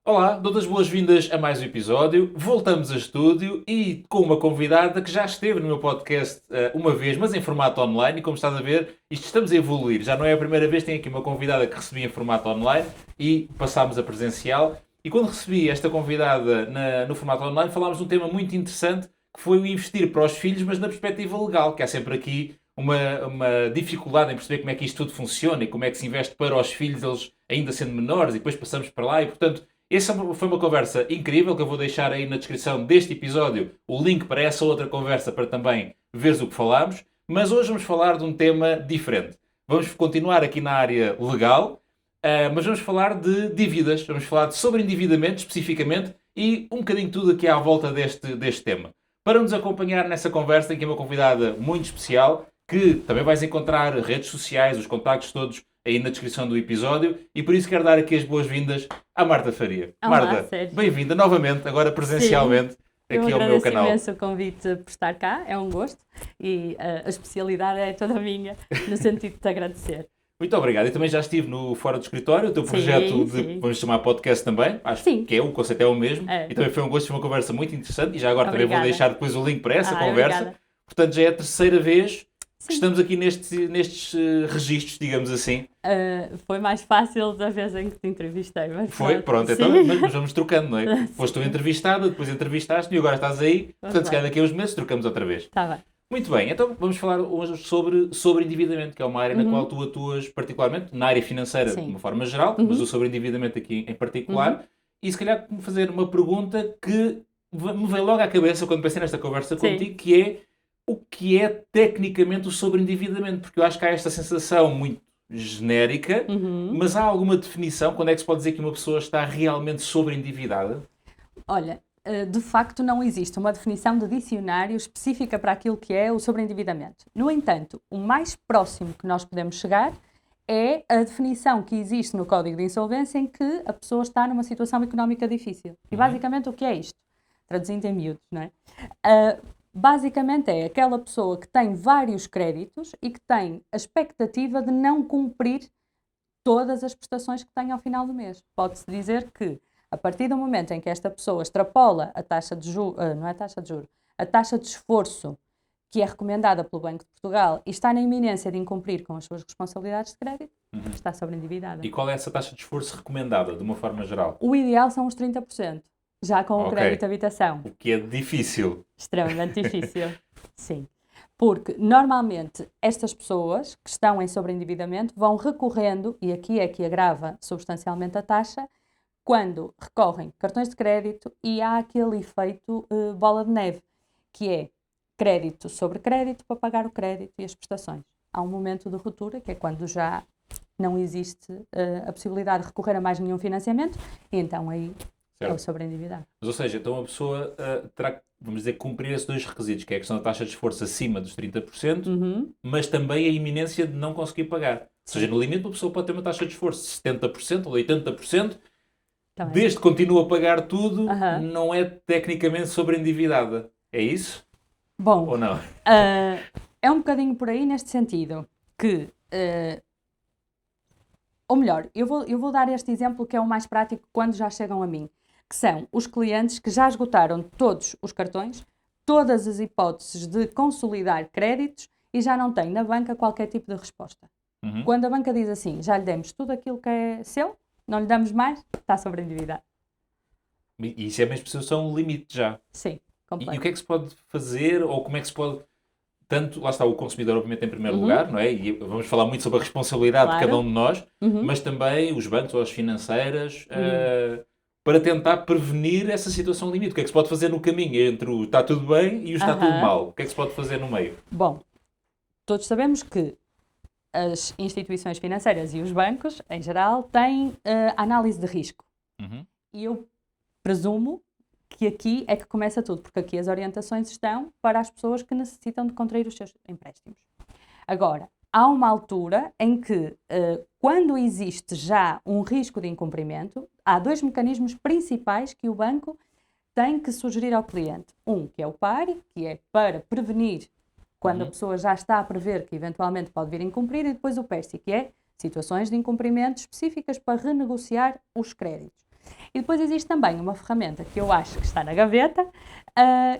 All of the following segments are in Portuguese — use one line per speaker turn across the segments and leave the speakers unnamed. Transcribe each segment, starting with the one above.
Olá, dou-te as boas-vindas a mais um episódio. Voltamos a estúdio e com uma convidada que já esteve no meu podcast uma vez, mas em formato online. E como estás a ver, estamos a evoluir. Já não é a primeira vez que tenho aqui uma convidada que recebi em formato online e passámos a presencial. E quando recebi esta convidada no formato online, falámos de um tema muito interessante que foi o investir para os filhos, mas na perspectiva legal, que há sempre aqui uma dificuldade em perceber como é que isto tudo funciona e como é que se investe para os filhos, eles ainda sendo menores, e depois passamos para lá e, portanto, essa foi uma conversa incrível que eu vou deixar aí na descrição deste episódio o link para essa outra conversa para também veres o que falámos. Mas hoje vamos falar de um tema diferente. Vamos continuar aqui na área legal, mas vamos falar de dívidas. Vamos falar de sobreendividamento especificamente e um bocadinho tudo aqui à volta deste tema. Para nos acompanhar nessa conversa, tem aqui uma convidada muito especial que também vais encontrar redes sociais, os contactos todos aí na descrição do episódio e por isso quero dar aqui as boas-vindas à Marta Faria.
Olá,
Marta,
Sérgio.
bem-vinda novamente, agora presencialmente,
Eu
aqui ao meu
agradeço
canal.
imenso o convite por estar cá, é um gosto e a especialidade é toda minha, no sentido de te agradecer.
Muito obrigado. Eu também já estive no Fora do Escritório, o teu projeto
Sim.
vamos chamar podcast também, acho
Sim.
que o conceito é o mesmo,
É.
e também foi um gosto, foi uma conversa muito interessante, e já agora também vou
Obrigada.
deixar depois o link para essa conversa.
Obrigada.
Portanto, já é a terceira vez que
Sim.
estamos aqui nestes registros, digamos assim.
Foi mais fácil da vez em que te entrevistei, mas
Foi, pronto, então mas vamos trocando, não é? Foste tu entrevistada, depois entrevistaste e agora estás aí, portanto, se calhar daqui a uns meses trocamos outra vez.
Está bem.
Muito bem, então vamos falar hoje sobre endividamento, que é uma área na qual tu atuas particularmente, na área financeira de uma forma geral, mas o sobre endividamento aqui em particular. E se calhar fazer uma pergunta que me veio logo à cabeça quando pensei nesta conversa contigo, que é o que é tecnicamente o sobre endividamento? Porque eu acho que há esta sensação muito genérica, mas há alguma definição? Quando é que se pode dizer que uma pessoa está realmente sobre endividada?
Olha, de facto não existe uma definição de dicionário específica para aquilo que é o sobreendividamento. No entanto, o mais próximo que nós podemos chegar é a definição que existe no Código de Insolvência em que a pessoa está numa situação económica difícil. E basicamente o que é isto? Traduzindo em miúdos, não é? Basicamente é aquela pessoa que tem vários créditos e que tem a expectativa de não cumprir todas as prestações que tem ao final do mês. Pode-se dizer que a partir do momento em que esta pessoa extrapola a taxa de juros, não é a taxa de juros, a taxa de esforço que é recomendada pelo Banco de Portugal e está na iminência de incumprir com as suas responsabilidades de crédito, está sobreendividada.
E qual é essa taxa de esforço recomendada, de uma forma geral?
O ideal são os 30%, já com o crédito de habitação.
O que é difícil.
Extremamente difícil, sim. Porque, normalmente, estas pessoas que estão em sobreendividamento vão recorrendo, e aqui é que agrava substancialmente a taxa, quando recorrem cartões de crédito e há aquele efeito bola de neve, que é crédito sobre crédito para pagar o crédito e as prestações. Há um momento de ruptura, que é quando já não existe a possibilidade de recorrer a mais nenhum financiamento, e então aí é o sobreendividado.
Mas, ou seja, então a pessoa terá, vamos dizer, que cumprir esses dois requisitos, que é a questão da taxa de esforço acima dos 30%, mas também a iminência de não conseguir pagar. Ou seja, no limite a pessoa pode ter uma taxa de esforço de 70% ou de 80%, desde que continua a pagar tudo, não é tecnicamente sobreendividada. É isso?
Bom,
ou não?
É um bocadinho por aí neste sentido, que, ou melhor, eu vou dar este exemplo que é o mais prático quando já chegam a mim, que são os clientes que já esgotaram todos os cartões, todas as hipóteses de consolidar créditos e já não têm na banca qualquer tipo de resposta. Quando a banca diz assim, já lhe demos tudo aquilo que é seu, não lhe damos mais, está sobreendividado.
E isso é mesmo situação limite já.
Sim, completo.
E o que é que se pode fazer, ou como é que se pode... Tanto, lá está o consumidor, obviamente, em primeiro lugar, não é? E vamos falar muito sobre a responsabilidade de cada um de nós, mas também os bancos ou as financeiras, para tentar prevenir essa situação limite. O que é que se pode fazer no caminho entre o está tudo bem e o está tudo mal? O que é que se pode fazer no meio?
Bom, todos sabemos que as instituições financeiras e os bancos, em geral, têm análise de risco. E eu presumo que aqui é que começa tudo, porque aqui as orientações estão para as pessoas que necessitam de contrair os seus empréstimos. Agora, há uma altura em que, quando existe já um risco de incumprimento, há dois mecanismos principais que o banco tem que sugerir ao cliente. Um, que é o PARI, que é para prevenir quando a pessoa já está a prever que eventualmente pode vir a incumprir, e depois o PERSI, que é situações de incumprimento específicas para renegociar os créditos. E depois existe também uma ferramenta que eu acho que está na gaveta,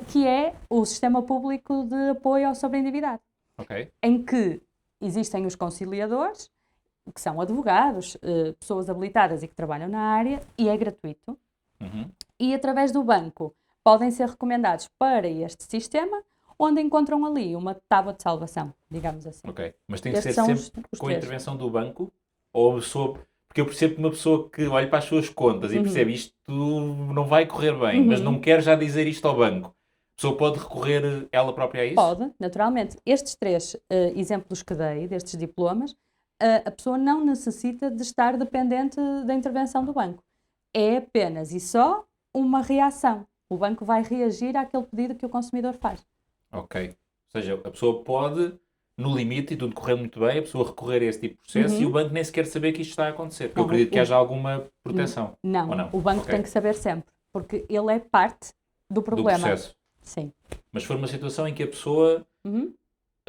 que é o Sistema Público de Apoio ao Sobreendividado, em que existem os conciliadores, que são advogados, pessoas habilitadas e que trabalham na área, e é gratuito. E através do banco podem ser recomendados para este sistema, onde encontram ali uma tábua de salvação, digamos assim.
Mas tem que ser sempre com a intervenção do banco? Ou a pessoa... Porque eu percebo que uma pessoa que olha para as suas contas e percebe isto não vai correr bem, mas não quer já dizer isto ao banco. A pessoa pode recorrer ela própria a isso?
Pode, naturalmente. Estes 3 exemplos que dei, destes diplomas, a pessoa não necessita de estar dependente da intervenção do banco. É apenas e só uma reação. O banco vai reagir àquele pedido que o consumidor faz.
Ou seja, a pessoa pode, no limite, e tudo correr muito bem, a pessoa recorrer a esse tipo de processo e o banco nem sequer saber que isto está a acontecer. Porque eu acredito que haja alguma proteção.
Não, o banco tem que saber sempre. Porque ele é parte do problema.
Do processo.
Sim.
Mas se for uma situação em que a pessoa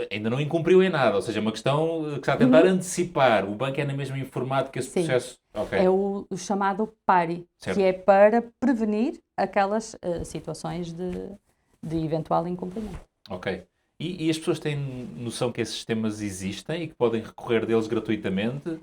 ainda não incumpriu em nada, ou seja, uma questão que está a tentar antecipar, o banco é na mesma informado que esse processo...
É o chamado PARI, que é para prevenir aquelas situações de eventual incumprimento.
E as pessoas têm noção que esses sistemas existem e que podem recorrer deles gratuitamente?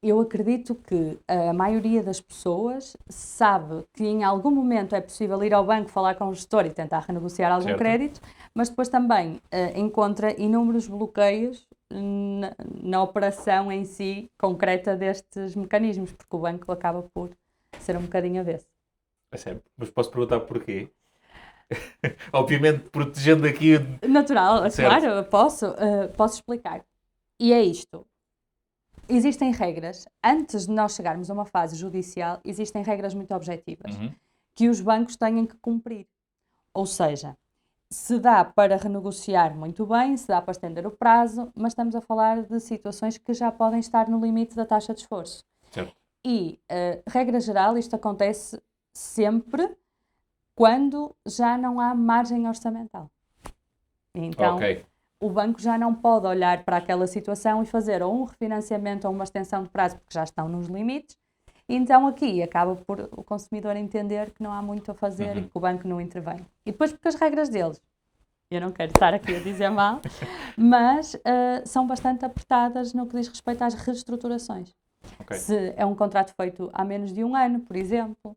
Eu acredito que a maioria das pessoas sabe que em algum momento é possível ir ao banco, falar com o gestor e tentar renegociar algum crédito, mas depois também encontra inúmeros bloqueios na operação em si concreta destes mecanismos, porque o banco acaba por ser um bocadinho avesso.
É sério? Mas posso perguntar porquê? Obviamente protegendo aqui...
Natural, claro, posso explicar. E é isto. Existem regras, antes de nós chegarmos a uma fase judicial, existem regras muito objetivas, que os bancos têm que cumprir. Ou seja, se dá para renegociar muito bem, se dá para estender o prazo, mas estamos a falar de situações que já podem estar no limite da taxa de esforço.
Certo.
E, regra geral, isto acontece sempre quando já não há margem orçamental. Então, o banco já não pode olhar para aquela situação e fazer ou um refinanciamento ou uma extensão de prazo, porque já estão nos limites. Então, aqui acaba por o consumidor entender que não há muito a fazer e que o banco não intervém. E depois, porque as regras deles, eu não quero estar aqui a dizer mal, mas são bastante apertadas no que diz respeito às reestruturações. Se é um contrato feito há menos de 1 ano, por exemplo,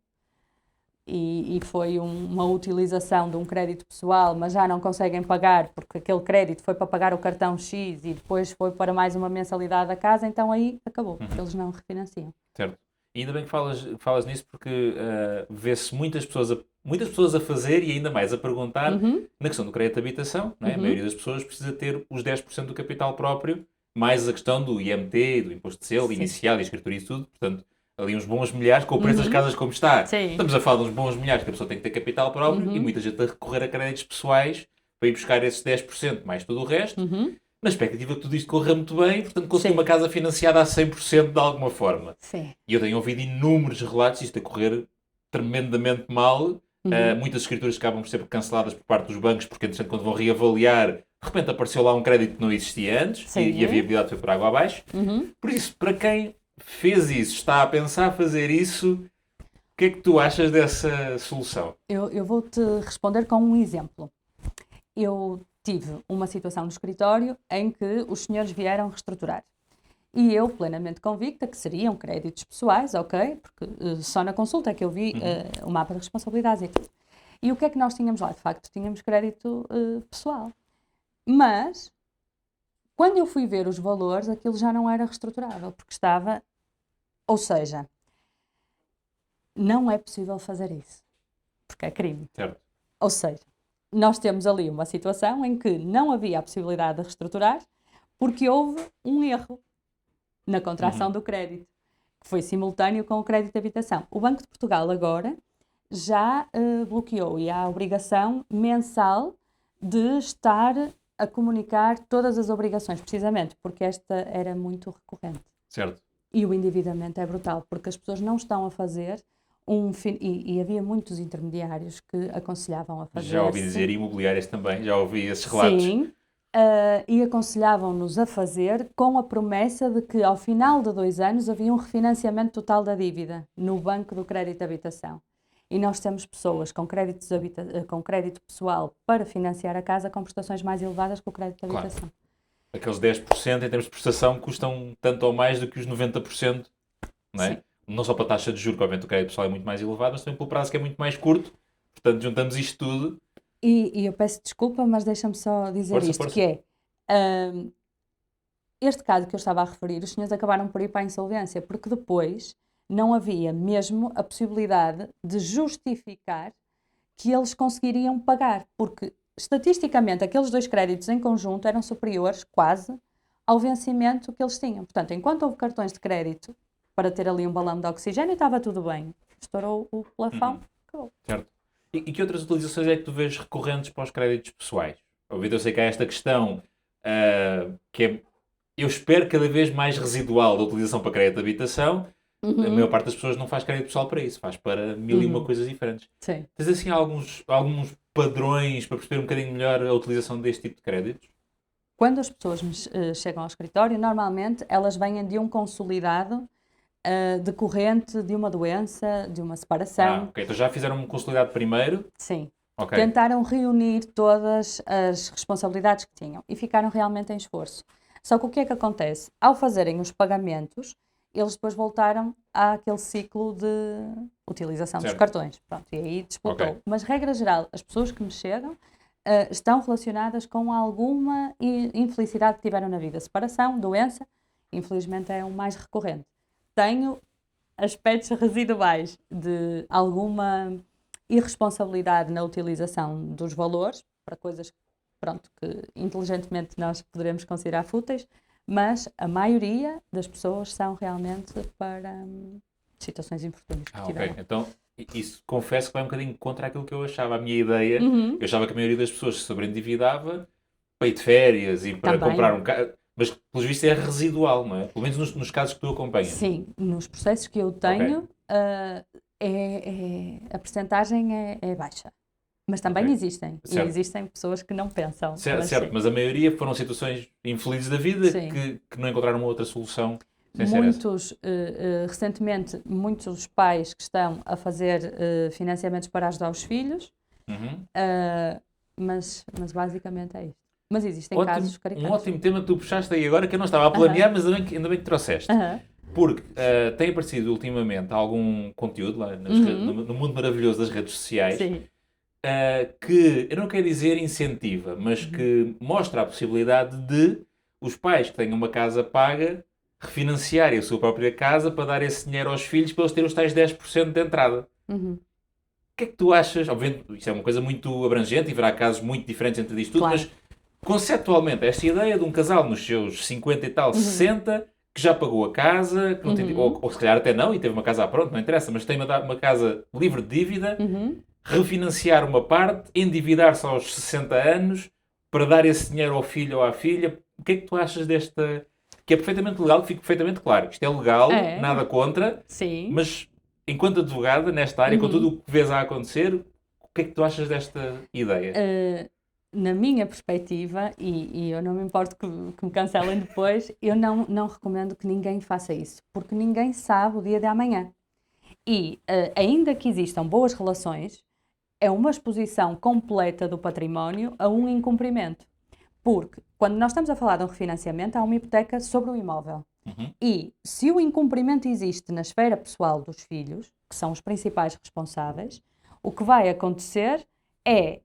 e foi uma utilização de um crédito pessoal, mas já não conseguem pagar porque aquele crédito foi para pagar o cartão X e depois foi para mais uma mensalidade da casa, então aí acabou, porque eles não refinanciam.
Certo. E ainda bem que falas nisso porque vê-se muitas pessoas a fazer e ainda mais a perguntar na questão do crédito de habitação. Não é? A maioria das pessoas precisa ter os 10% do capital próprio, mais a questão do IMT, do imposto de selo, inicial e escritura e tudo. Portanto, ali uns bons milhares, com o preço das casas como está.
Sim.
Estamos a falar de uns bons milhares que a pessoa tem que ter capital próprio e muita gente a recorrer a créditos pessoais para ir buscar esses 10% mais tudo o resto, na expectativa que tudo isto corra muito bem, portanto conseguir uma casa financiada a 100% de alguma forma.
Sim.
E eu tenho ouvido inúmeros relatos isto a correr tremendamente mal. Muitas escrituras acabam por ser canceladas por parte dos bancos porque, entretanto, quando vão reavaliar, de repente apareceu lá um crédito que não existia antes e a viabilidade foi por água abaixo. Por isso, para quem fez isso, está a pensar fazer isso, o que é que tu achas dessa solução?
Eu vou-te responder com um exemplo. Eu tive uma situação no escritório em que os senhores vieram reestruturar. E eu, plenamente convicta que seriam créditos pessoais, ok? Porque só na consulta é que eu vi o mapa de responsabilidades e tudo. E o que é que nós tínhamos lá? De facto, tínhamos crédito pessoal. Mas, quando eu fui ver os valores, aquilo já não era reestruturável, porque estava... Ou seja, não é possível fazer isso, porque é crime.
Certo.
Ou seja, nós temos ali uma situação em que não havia a possibilidade de reestruturar porque houve um erro na contração do crédito, que foi simultâneo com o crédito de habitação. O Banco de Portugal agora já bloqueou e há a obrigação mensal de estar a comunicar todas as obrigações, precisamente porque esta era muito recorrente.
Certo.
E o endividamento é brutal, porque as pessoas não estão a fazer e havia muitos intermediários que aconselhavam a fazer.
Já ouvi dizer imobiliárias também, já ouvi esses relatos.
Sim, e aconselhavam-nos a fazer com a promessa de que ao final de 2 anos havia um refinanciamento total da dívida no Banco do Crédito de Habitação. E nós temos pessoas com com crédito pessoal para financiar a casa com prestações mais elevadas que o crédito de habitação.
Claro. Aqueles 10% em termos de prestação custam tanto ou mais do que os 90%, não é? Sim. Não só pela taxa de juros, que obviamente o crédito pessoal é muito mais elevado, mas também pelo prazo que é muito mais curto. Portanto, juntamos isto tudo.
E eu peço desculpa, mas deixa-me só dizer isto, que é... este caso que eu estava a referir, os senhores acabaram por ir para a insolvência, porque depois não havia mesmo a possibilidade de justificar que eles conseguiriam pagar, porque estatisticamente aqueles 2 créditos em conjunto eram superiores quase ao vencimento que eles tinham. Portanto, enquanto houve cartões de crédito para ter ali um balão de oxigênio, estava tudo bem. Estourou o plafão, acabou.
Certo. E que outras utilizações é que tu vês recorrentes para os créditos pessoais? Eu sei que há esta questão que é, eu espero, cada vez mais residual da utilização para crédito de habitação. A maior parte das pessoas não faz crédito pessoal para isso, faz para mil e uma coisas diferentes.
Sim.
Tens assim alguns padrões para perceber um bocadinho melhor a utilização deste tipo de créditos?
Quando as pessoas chegam ao escritório, normalmente elas vêm de um consolidado decorrente de uma doença, de uma separação.
Ok, então já fizeram um consolidado primeiro?
Sim.
Okay.
Tentaram reunir todas as responsabilidades que tinham e ficaram realmente em esforço. Só que o que é que acontece? Ao fazerem os pagamentos, eles depois voltaram àquele ciclo de utilização dos cartões. Pronto, e aí disputou. Okay. Mas, regra geral, as pessoas que me chegam estão relacionadas com alguma infelicidade que tiveram na vida. Separação, doença, infelizmente é o mais recorrente. Tenho aspectos residuais de alguma irresponsabilidade na utilização dos valores, para coisas que inteligentemente nós poderemos considerar fúteis, mas a maioria das pessoas são realmente para situações infortúnios que tiveram.
Ok, então isso confesso que vai um bocadinho contra aquilo que eu achava. A minha ideia, eu achava que a maioria das pessoas se sobreendividava para ir de férias e para comprar um carro, mas pelos vistos é residual, não é? Pelo menos nos casos que tu acompanhas.
Sim, nos processos que eu tenho, a percentagem é baixa. Mas também existem. Certo. E existem pessoas que não pensam.
Certo, mas a maioria foram situações infelizes da vida que não encontraram uma outra solução.
Recentemente, muitos pais que estão a fazer financiamentos para ajudar os filhos, mas basicamente é isto. Mas existem casos caricatos.
Um ótimo tema que tu puxaste aí agora, que eu não estava a planear, mas ainda bem que trouxeste. Porque tem aparecido ultimamente algum conteúdo lá no mundo maravilhoso das redes sociais.
Sim.
Que, eu não quero dizer incentiva, mas que mostra a possibilidade de os pais que tenham uma casa paga refinanciarem a sua própria casa para dar esse dinheiro aos filhos para eles terem os tais 10% de entrada. O que é que tu achas? Obviamente, isto é uma coisa muito abrangente e haverá casos muito diferentes entre isto tudo, mas conceptualmente, esta ideia de um casal nos seus 50 e tal, 60, que já pagou a casa, que não tem, ou se calhar até não, e teve uma casa pronta, não interessa, mas tem uma casa livre de dívida, refinanciar uma parte, endividar-se aos 60 anos para dar esse dinheiro ao filho ou à filha. O que é que tu achas desta... Que é perfeitamente legal, que fique perfeitamente claro. Isto é legal, nada contra, mas enquanto advogada nesta área, com tudo o que vês a acontecer, o que é que tu achas desta ideia?
Na minha perspectiva, e eu não me importo que me cancelem depois, eu não recomendo que ninguém faça isso, porque ninguém sabe o dia de amanhã. E ainda que existam boas relações, é uma exposição completa do património a um incumprimento. Porque, quando nós estamos a falar de um refinanciamento, há uma hipoteca sobre o imóvel. E, se o incumprimento existe na esfera pessoal dos filhos, que são os principais responsáveis, o que vai acontecer é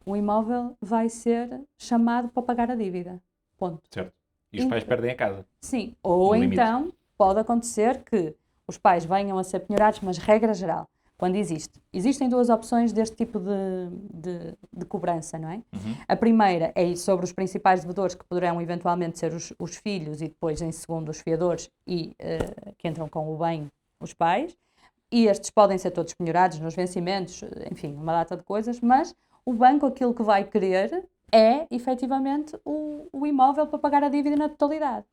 o imóvel vai ser chamado para pagar a dívida. Ponto.
Certo. E os pais perdem a casa.
Sim. Ou então, pode acontecer que os pais venham a ser penhorados, mas regra geral, quando existem 2 opções deste tipo de cobrança, não é? A primeira é sobre os principais devedores, que poderão eventualmente ser os filhos, e depois, em segundo, os fiadores, e que entram com o bem, os pais. E estes podem ser todos penhorados nos vencimentos, enfim, uma data de coisas, mas o banco aquilo que vai querer é, efetivamente, o imóvel para pagar a dívida na totalidade.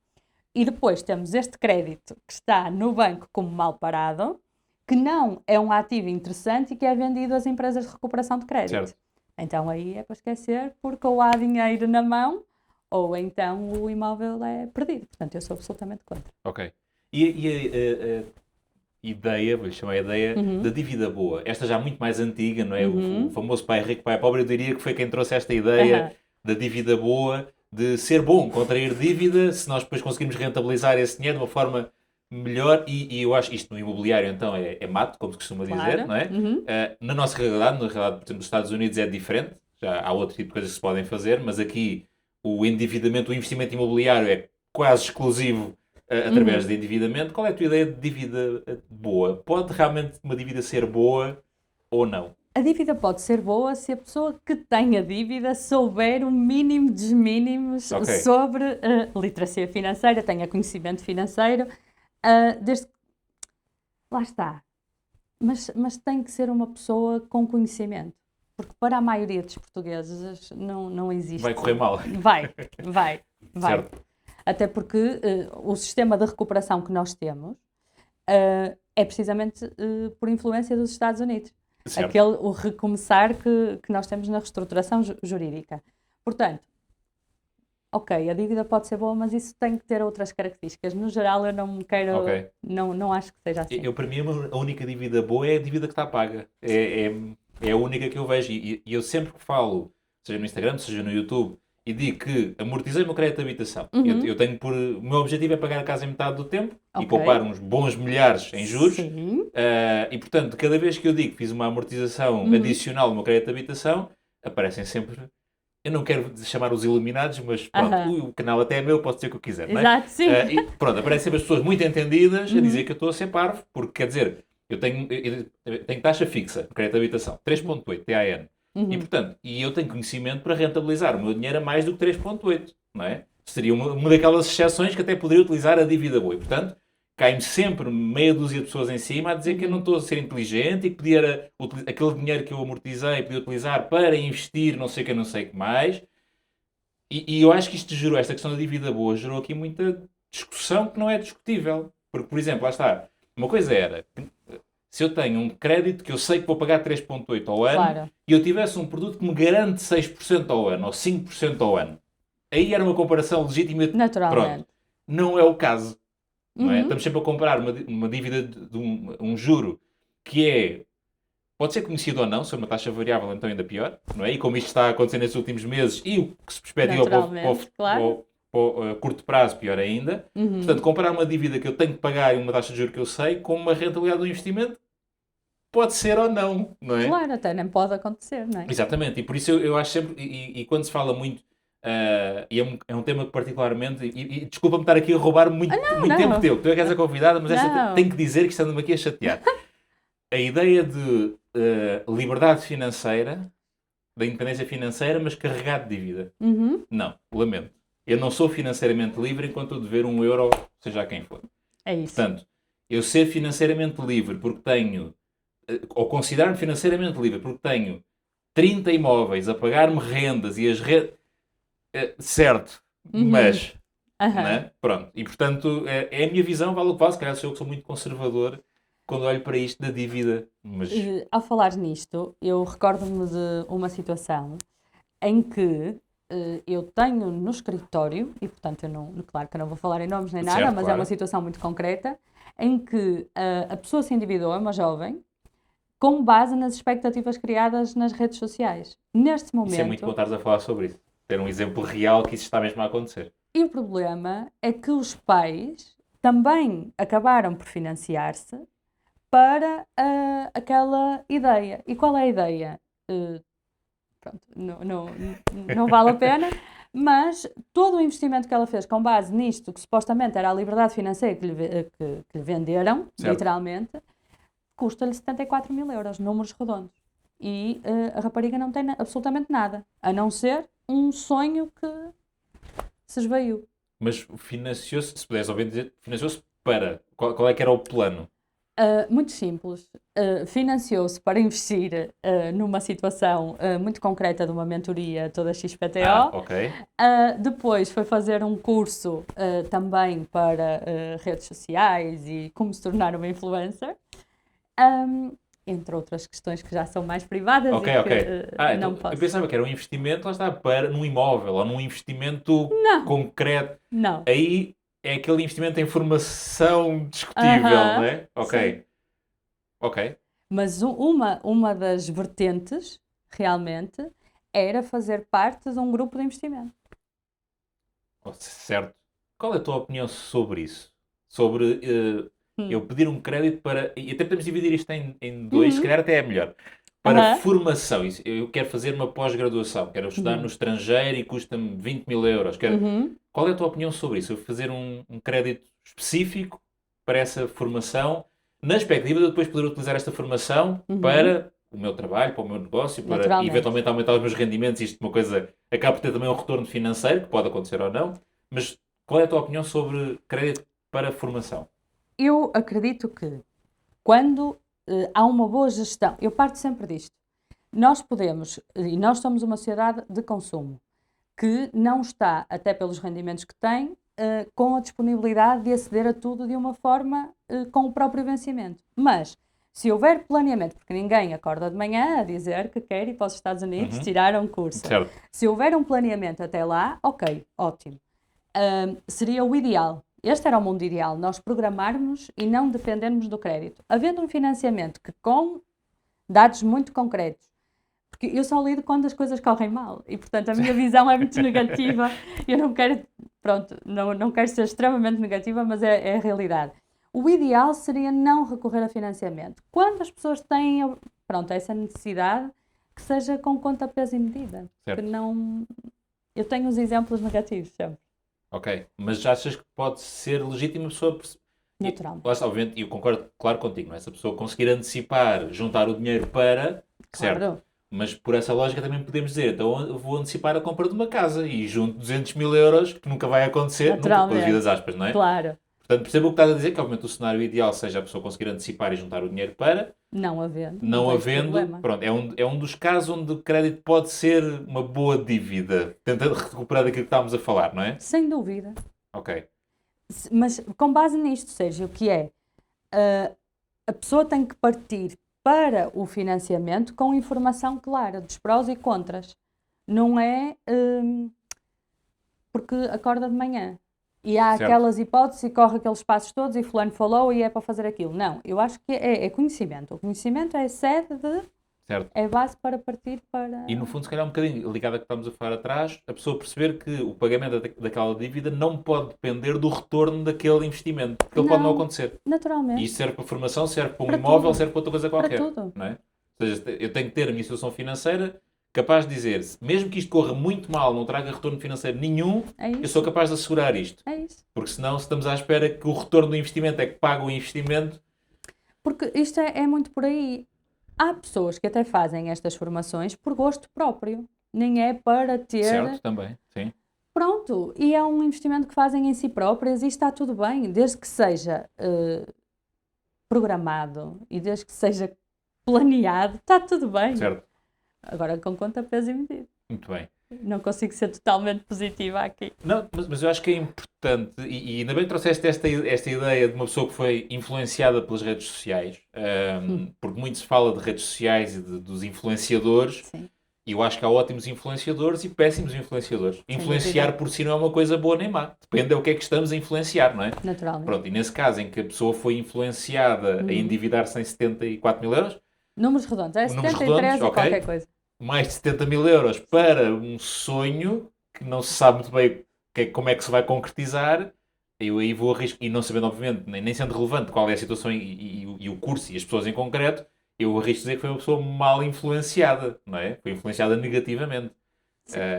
E depois temos este crédito que está no banco como mal parado, que não é um ativo interessante e que é vendido às empresas de recuperação de crédito.
Certo.
Então aí é para esquecer, porque ou há dinheiro na mão, ou então o imóvel é perdido. Portanto, eu sou absolutamente contra.
Ok. E a ideia, vou-lhe chamar a ideia, da dívida boa. Esta já muito mais antiga, não é? O famoso pai rico, pai pobre, eu diria que foi quem trouxe esta ideia da dívida boa, de ser bom contrair dívida, se nós depois conseguirmos rentabilizar esse dinheiro de uma forma melhor. E eu acho isto no imobiliário, então, é mato, como se costuma dizer, não é? Na nossa realidade, na realidade, por exemplo, nos Estados Unidos é diferente. Já há outro tipo de coisas que se podem fazer, mas aqui o endividamento, o investimento imobiliário é quase exclusivo através de endividamento. Qual é a tua ideia de dívida boa? Pode realmente uma dívida ser boa ou não?
A dívida pode ser boa se a pessoa que tem a dívida souber o mínimo dos mínimos sobre literacia financeira, tenha conhecimento financeiro, desde... Lá está. Mas tem que ser uma pessoa com conhecimento. Porque para a maioria dos portugueses não existe.
Vai correr mal.
Vai.
Certo.
Até porque o sistema de recuperação que nós temos é precisamente por influência dos Estados Unidos.
Certo.
O recomeçar que nós temos na reestruturação jurídica. Portanto, ok, a dívida pode ser boa, mas isso tem que ter outras características. No geral, eu não quero... Não acho que seja assim.
Para mim, a única dívida boa é a dívida que está paga. É a única que eu vejo. E eu sempre que falo, seja no Instagram, seja no YouTube, e digo que amortizei o meu crédito de habitação. Eu tenho o meu objetivo é pagar a casa em metade do tempo e poupar uns bons milhares em juros.
Sim.
E, portanto, cada vez que eu digo que fiz uma amortização adicional do meu crédito de habitação, aparecem sempre... Eu não quero chamar os iluminados, mas pronto, o canal até é meu, posso dizer o que eu quiser, não é?
Exato, sim.
E pronto, aparecem sempre as pessoas muito entendidas a dizer que eu estou a ser parvo, porque quer dizer, eu tenho taxa fixa no crédito de habitação, 3.8 TAN. E portanto, eu tenho conhecimento para rentabilizar o meu dinheiro a mais do que 3.8, não é? Seria uma daquelas exceções que até poderia utilizar a dívida boa. E portanto, cai-me sempre meia dúzia de pessoas em cima a dizer que eu não estou a ser inteligente e que podia aquele dinheiro que eu amortizei podia utilizar para investir não sei o que, não sei o que mais. E eu acho que isto gerou, esta questão da dívida boa, gerou aqui muita discussão que não é discutível. Porque, por exemplo, lá está, uma coisa era, se eu tenho um crédito que eu sei que vou pagar 3.8 ao ano e eu tivesse um produto que me garante 6% ao ano ou 5% ao ano, aí era uma comparação legítima.
Naturalmente.
Pronto. Não é o caso. Não é? Estamos sempre a comparar uma dívida de um juro que pode ser conhecido ou não, se é uma taxa variável, então ainda pior, não é? E como isto está a acontecer nestes últimos meses e o que se perspectiva para o curto prazo, pior ainda. Portanto, comparar uma dívida que eu tenho que pagar e uma taxa de juros que eu sei com uma rentabilidade do investimento pode ser ou não, não é?
Claro, até nem pode acontecer, não é?
Exatamente, e por isso eu acho sempre, e quando se fala muito, e é um tema que particularmente, e desculpa-me estar aqui a roubar muito tempo teu, tu é que és a convidada, mas tenho que dizer que estando-me aqui a chatear. A ideia de liberdade financeira, da independência financeira, mas carregado de dívida. Não, lamento. Eu não sou financeiramente livre enquanto eu dever €1, seja a quem for.
É isso.
Portanto, eu ser financeiramente livre porque tenho, ou considerar-me financeiramente livre porque tenho 30 imóveis a pagar-me rendas e as rendas... certo, mas... Não é? Pronto. E, portanto, é a minha visão, vale o que vale. Se calhar sou eu que sou muito conservador quando olho para isto da dívida. Mas...
Ao falar nisto, eu recordo-me de uma situação em que eu tenho no escritório, e portanto, claro que eu não vou falar em nomes nem nada,
certo,
mas
claro.
é uma situação muito concreta, em que a pessoa se endividou, é uma jovem, com base nas expectativas criadas nas redes sociais. Neste momento...
Isso é muito bom estares a falar sobre isso. Ter um exemplo real que isso está mesmo a acontecer.
E o problema é que os pais também acabaram por financiar-se para aquela ideia. E qual é a ideia? Pronto, não vale a pena, mas todo o investimento que ela fez com base nisto, que supostamente era a liberdade financeira que lhe venderam,
certo,
literalmente, custa-lhe 74 mil euros, números redondos. E a rapariga não tem absolutamente nada, a não ser um sonho que se esvaiu.
Mas financiou-se, se puderes ouvir dizer, financiou-se para... Qual é que era o plano?
Muito simples. Financiou-se para investir numa situação muito concreta de uma mentoria toda XPTO.
Ok.
Depois foi fazer um curso também para redes sociais e como se tornar uma influencer. entre outras questões que já são mais privadas
Ok,
e que
ok.
não
Então,
posso.
eu pensava que era um investimento, lá está, para num imóvel ou num investimento
Não,
concreto.
não.
Aí é aquele investimento em formação discutível, não
Aham,
é?
sim.
Ok, ok.
Mas uma das vertentes, realmente, era fazer parte de um grupo de investimento.
Certo. Qual é a tua opinião sobre isso? Sobre
Hum.
eu pedir um crédito para. E até podemos dividir isto em dois, se
Uhum.
calhar até é melhor. Para
Aham.
formação. Eu quero fazer uma pós-graduação, quero estudar no
Uhum.
estrangeiro e custa-me 20 mil euros.
Uhum.
Qual é a tua opinião sobre isso? Eu fazer um crédito específico para essa formação, na expectativa de eu depois poder utilizar esta formação
Uhum.
para o meu trabalho, para o meu negócio, para
Naturalmente.
eventualmente aumentar os meus rendimentos. Isto é uma coisa, acaba por ter também um retorno financeiro, que pode acontecer ou não. Mas qual é a tua opinião sobre crédito para formação?
Eu acredito que quando há uma boa gestão, eu parto sempre disto. Nós podemos, e nós somos uma sociedade de consumo, que não está, até pelos rendimentos que tem, com a disponibilidade de aceder a tudo de uma forma com o próprio vencimento. Mas, se houver planeamento, porque ninguém acorda de manhã a dizer que quer ir para os Estados Unidos
Uhum.
tirar um curso.
Certo.
Se houver um planeamento até lá, ok, ótimo. Seria o ideal. Este era o mundo ideal, nós programarmos e não dependermos do crédito. Havendo um financiamento que com dados muito concretos, porque eu só lido quando as coisas correm mal e, portanto, a minha visão é muito negativa. Eu não quero, pronto, não quero ser extremamente negativa, mas é a realidade. O ideal seria não recorrer a financiamento. Quando as pessoas têm, pronto, essa necessidade, que seja com conta, peso e medida.
Certo.
Que não... Eu tenho os exemplos negativos sempre.
Ok. Mas já achas que pode ser legítimo a pessoa.
Naturalmente.
Lá está, obviamente, e eu concordo, claro, contigo, não é? Se a pessoa conseguir antecipar, juntar o dinheiro para. Certo.
Claro,
Mas por essa lógica também podemos dizer, então eu vou antecipar a compra de uma casa e junto 200 mil euros, que nunca vai acontecer, nunca, com as devidas
naturalmente.
aspas, não é?
Claro.
Portanto, percebo o que estás a dizer, que obviamente o cenário ideal seja a pessoa conseguir antecipar e juntar o dinheiro para,
Não havendo, não
não
vejo
havendo,
problema.
pronto, é um dos casos onde o crédito pode ser uma boa dívida, tentando recuperar daquilo que estávamos a falar, não é?
Sem dúvida.
Ok,
Mas com base nisto, seja o que é, a pessoa tem que partir para o financiamento com informação clara dos prós e contras. Não é porque acorda de manhã e há
certo,
aquelas hipóteses e corre aqueles passos todos e fulano falou e é para fazer aquilo. Não, eu acho que é conhecimento. O conhecimento é a sede
certo.
é a base para partir para...
E no fundo, se calhar um bocadinho ligado a que estamos a falar atrás, a pessoa perceber que o pagamento daquela dívida não pode depender do retorno daquele investimento, porque ele pode não
Não,
acontecer. E
naturalmente,
isto serve para formação, serve para um
para
imóvel,
tudo,
serve para outra coisa
para
qualquer,
tudo.
não é? Ou seja, eu tenho que ter a minha situação financeira capaz de dizer, mesmo que isto corra muito mal, não traga retorno financeiro nenhum,
É
eu sou
isso,
capaz de assegurar isto.
é isso.
Porque senão, se estamos à espera que o retorno do investimento é que paga o investimento,
Porque isto é muito por aí. Há pessoas que até fazem estas formações por gosto próprio, nem é para ter.
certo, também, sim.
Pronto, e é um investimento que fazem em si próprias e está tudo bem, desde que seja programado e desde que seja planeado, está tudo bem.
Certo,
Agora com conta, peso e medida.
muito bem.
Não consigo ser totalmente positiva aqui.
Não, mas eu acho que é importante, e ainda bem que trouxeste esta ideia de uma pessoa que foi influenciada pelas redes sociais, porque muito se fala de redes sociais e dos influenciadores,
Sim,
e eu acho que há ótimos influenciadores e péssimos influenciadores. Influenciar
dúvida.
por si não é uma coisa boa nem má, depende do que é que estamos a influenciar, não é?
Naturalmente.
Pronto, e nesse caso em que a pessoa foi influenciada a endividar-se em 74 mil euros,
Números redondos, é
números
73
redondos,
e
ok,
qualquer coisa.
mais de 70 mil euros para um sonho que não se sabe muito bem como é que se vai concretizar, eu aí vou arriscar, e não sabendo, obviamente, nem sendo relevante qual é a situação e o curso e as pessoas em concreto, eu arrisco dizer que foi uma pessoa mal influenciada, não é? Foi influenciada negativamente.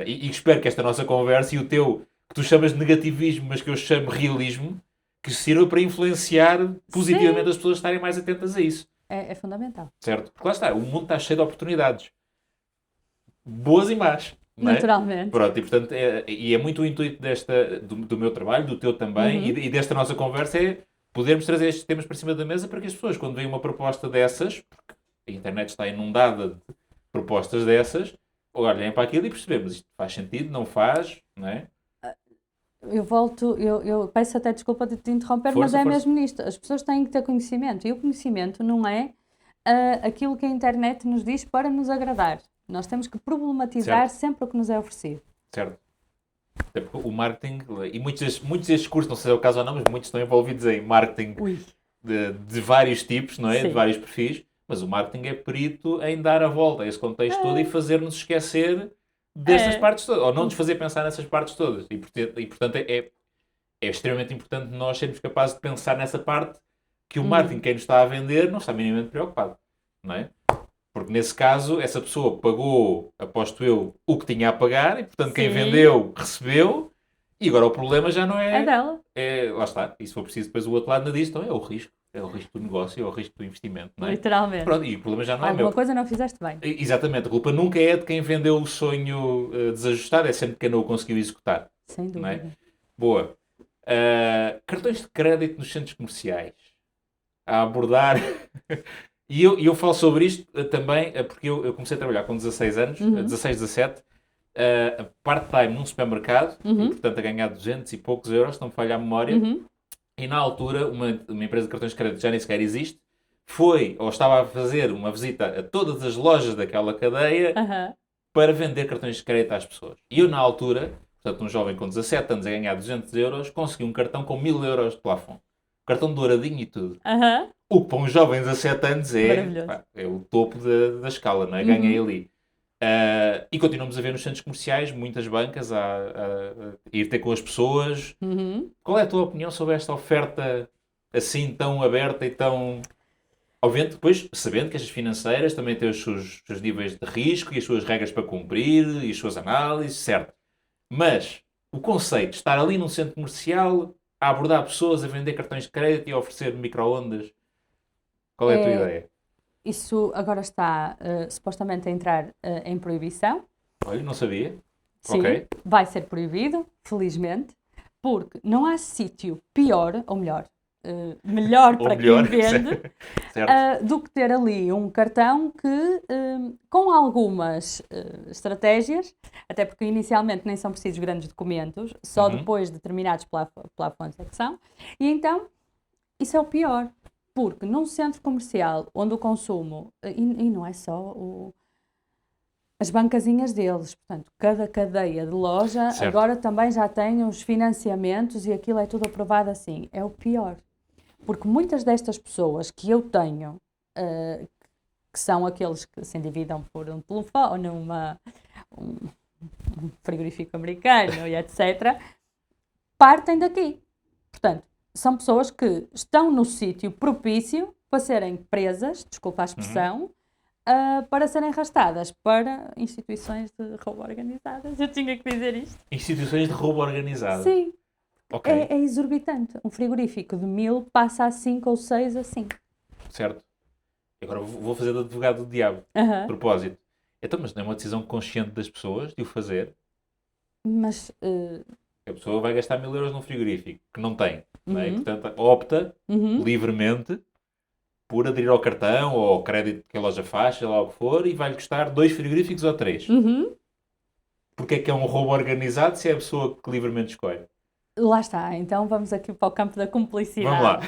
E espero que esta nossa conversa e o teu, que tu chamas de negativismo, mas que eu chamo realismo, que sirva para influenciar positivamente
Sim.
as pessoas a estarem mais atentas a isso.
É fundamental.
Certo? Porque lá está, o mundo está cheio de oportunidades. Boas e más. Não é?
Naturalmente.
Pronto, e portanto, é muito o intuito do meu trabalho, do teu também, e desta nossa conversa é podermos trazer estes temas para cima da mesa para que as pessoas, quando veem uma proposta dessas, porque a internet está inundada de propostas dessas, olhem para aquilo e percebemos isto faz sentido, não faz, não é?
Eu peço até desculpa de te interromper, mas
Força,
é
força.
mesmo nisto. As pessoas têm que ter conhecimento e o conhecimento não é aquilo que a internet nos diz para nos agradar. Nós temos que problematizar sempre o que nos é oferecido.
Certo. Até porque o marketing, e muitos destes cursos, não sei se é o caso ou não, mas muitos estão envolvidos em marketing de vários tipos, não é?
Sim.
De vários perfis, mas o marketing é perito em dar a volta a esse contexto todo e fazer-nos esquecer dessas partes todas, ou não nos fazer pensar nessas partes todas. E portanto é extremamente importante nós sermos capazes de pensar nessa parte que o marketing, quem nos está a vender, não está minimamente preocupado, não é? Porque nesse caso, essa pessoa pagou, aposto eu, o que tinha a pagar, e portanto quem vendeu, recebeu, e agora o problema já não é...
É dela.
Lá está, e se for preciso depois o outro lado não diz, então é o risco do negócio, é o risco do investimento, não é?
Literalmente.
Pronto, e o problema já não é meu.
Alguma coisa não fizeste bem.
Exatamente, a culpa nunca é de quem vendeu o sonho desajustado, é sempre quem não o conseguiu executar.
Sem dúvida.
Não é? Boa. Cartões de crédito nos centros comerciais. A abordar... E eu falo sobre isto também porque eu comecei a trabalhar com 16 anos, 16, 17, part-time num supermercado, e portanto a ganhar 200 e poucos euros, se não me falha a memória. E na altura, uma empresa de cartões de crédito já nem sequer existe, foi, ou estava a fazer uma visita a todas as lojas daquela cadeia para vender cartões de crédito às pessoas. E eu na altura, portanto um jovem com 17 anos a ganhar 200 euros, consegui um cartão com 1000 euros de plafond. Cartão douradinho e tudo. O que para um jovem de 17 anos é o topo da escala, não é? Ganhei ali. E continuamos a ver nos centros comerciais muitas bancas a ir ter com as pessoas. Qual é a tua opinião sobre esta oferta assim tão aberta e tão... Obviamente depois, sabendo que estas financeiras também têm os seus níveis de risco e as suas regras para cumprir e as suas análises, certo? Mas o conceito de estar ali num centro comercial a abordar pessoas, a vender cartões de crédito e a oferecer micro-ondas, qual é a tua ideia?
Isso agora está supostamente a entrar em proibição.
Olha, não sabia.
Sim, vai ser proibido, felizmente, porque não há sítio pior, ou melhor, melhor para quem vende, do que ter ali um cartão que, com algumas estratégias, até porque inicialmente nem são precisos grandes documentos, só depois de determinados plafons é que são, e então isso é o pior. Porque num centro comercial onde o consumo, e não é só as bancazinhas deles, portanto, cada cadeia de loja agora também já tem os financiamentos e aquilo é tudo aprovado assim. É o pior. Porque muitas destas pessoas que eu tenho, que são aqueles que se endividam por um telefone, um frigorífico americano e etc., partem daqui. Portanto, são pessoas que estão no sítio propício para serem presas, desculpa a expressão, para serem arrastadas para instituições de roubo organizadas. Eu tinha que dizer isto.
Instituições de roubo organizado?
Sim. Okay. É exorbitante. Um frigorífico de 1000 passa a 5 ou 6 assim.
Certo. Agora vou fazer de advogado do diabo. De propósito. Então, mas não é uma decisão consciente das pessoas de o fazer?
Mas...
A pessoa vai gastar 1000 euros num frigorífico que não tem. Não é? E, portanto, opta livremente por aderir ao cartão ou ao crédito que a loja faz, sei lá o que for, e vai-lhe custar 2 frigoríficos ou 3. Porque é que é um roubo organizado se é a pessoa que livremente escolhe?
Lá está. Então vamos aqui para o campo da cumplicidade.
Vamos lá.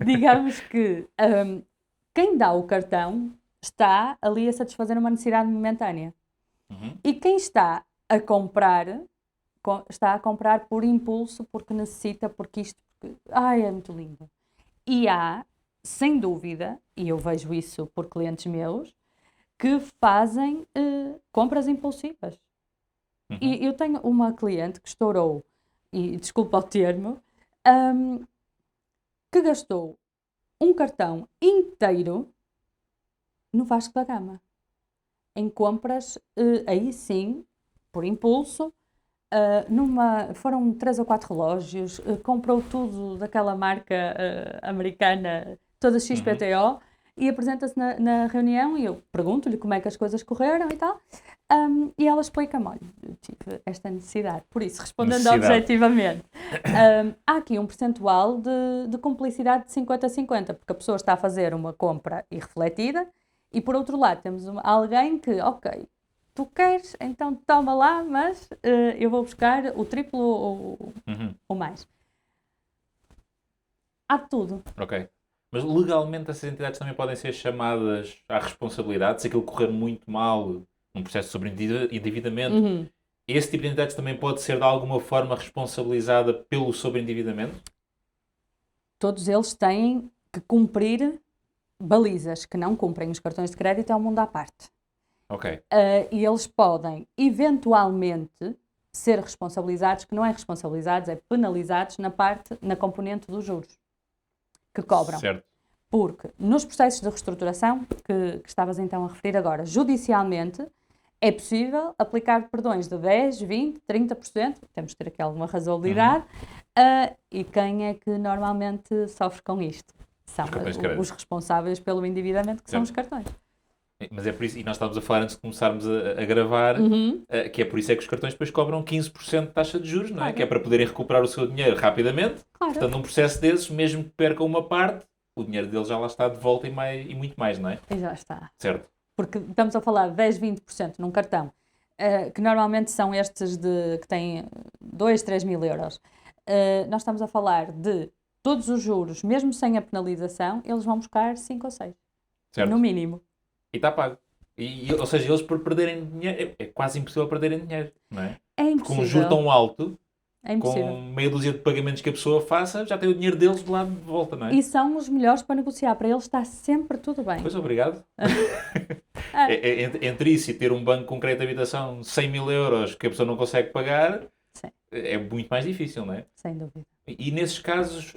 Digamos que quem dá o cartão está ali a satisfazer uma necessidade momentânea. E quem está a comprar por impulso, porque necessita, porque isto... é muito lindo. E há, sem dúvida, e eu vejo isso por clientes meus, que fazem compras impulsivas. E eu tenho uma cliente que estourou, e desculpa o termo, que gastou um cartão inteiro no Vasco da Gama. Em compras, aí sim, por impulso, foram 3 ou 4 relógios, comprou tudo daquela marca americana, toda XPTO, e apresenta-se na reunião e eu pergunto-lhe como é que as coisas correram e tal, e ela explica-me, olha, eu tive esta necessidade, por isso, respondendo objetivamente, há aqui um percentual de cumplicidade de 50-50, porque a pessoa está a fazer uma compra irrefletida, e por outro lado temos alguém que, ok, tu queres, então toma lá, mas eu vou buscar o triplo ou mais. Há de tudo.
Ok. Mas legalmente essas entidades também podem ser chamadas à responsabilidade se aquilo correr muito mal num processo de sobreendividamento.
Uhum.
Esse tipo de entidades também pode ser de alguma forma responsabilizada pelo sobreendividamento?
Todos eles têm que cumprir balizas. Que não cumprem os cartões de crédito é um mundo à parte.
Ok,
E eles podem, eventualmente, ser responsabilizados, que não é responsabilizados, é penalizados na componente dos juros que cobram.
certo.
Porque nos processos de reestruturação, que estavas então a referir agora, judicialmente, é possível aplicar perdões de 10, 20, 30%, temos que ter aqui alguma razoabilidade, e quem é que normalmente sofre com isto? São
Os cartões de crédito.
os responsáveis pelo endividamento, que são os cartões.
Mas é por isso, e nós estávamos a falar antes de começarmos a gravar, que é por isso é que os cartões depois cobram 15% de taxa de juros, não é?
Claro.
Que é para poderem recuperar o seu dinheiro rapidamente.
Claro.
Portanto, num processo desses, mesmo que percam uma parte, o dinheiro deles já lá está de volta e muito mais, não é?
E já está.
Certo.
Porque estamos a falar de 10, 20% num cartão, que normalmente são estes que têm 2, 3 mil euros. Nós estamos a falar de todos os juros, mesmo sem a penalização, eles vão buscar 5 ou 6,
Certo.
no mínimo.
E está pago. Ou seja, eles por perderem dinheiro, é quase impossível perderem dinheiro, não é?
É
Com um
impossível.
juro tão alto,
É impossível.
com meia dúzia de pagamentos que a pessoa faça, já tem o dinheiro deles de lá de volta, não é?
E são os melhores para negociar, para eles está sempre tudo bem.
Pois, obrigado. Entre isso e ter um banco com crédito de habitação de 100 mil euros que a pessoa não consegue pagar,
Sim.
é muito mais difícil, não é?
Sem dúvida.
E nesses casos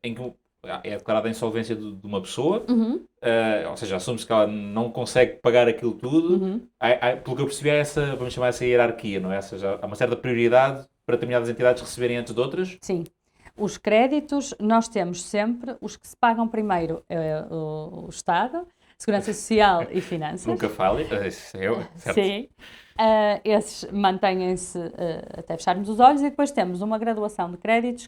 em que é declarada a insolvência de uma pessoa, ou seja, assume-se que ela não consegue pagar aquilo tudo, pelo que eu percebi, vamos chamar essa hierarquia, não é? Ou seja, há uma certa prioridade para determinadas entidades receberem antes de outras?
Sim. Os créditos, nós temos sempre, os que se pagam primeiro é o Estado, Segurança Social e Finanças.
Nunca falhe. Certo.
Sim. Esses mantêm-se até fecharmos os olhos e depois temos uma graduação de créditos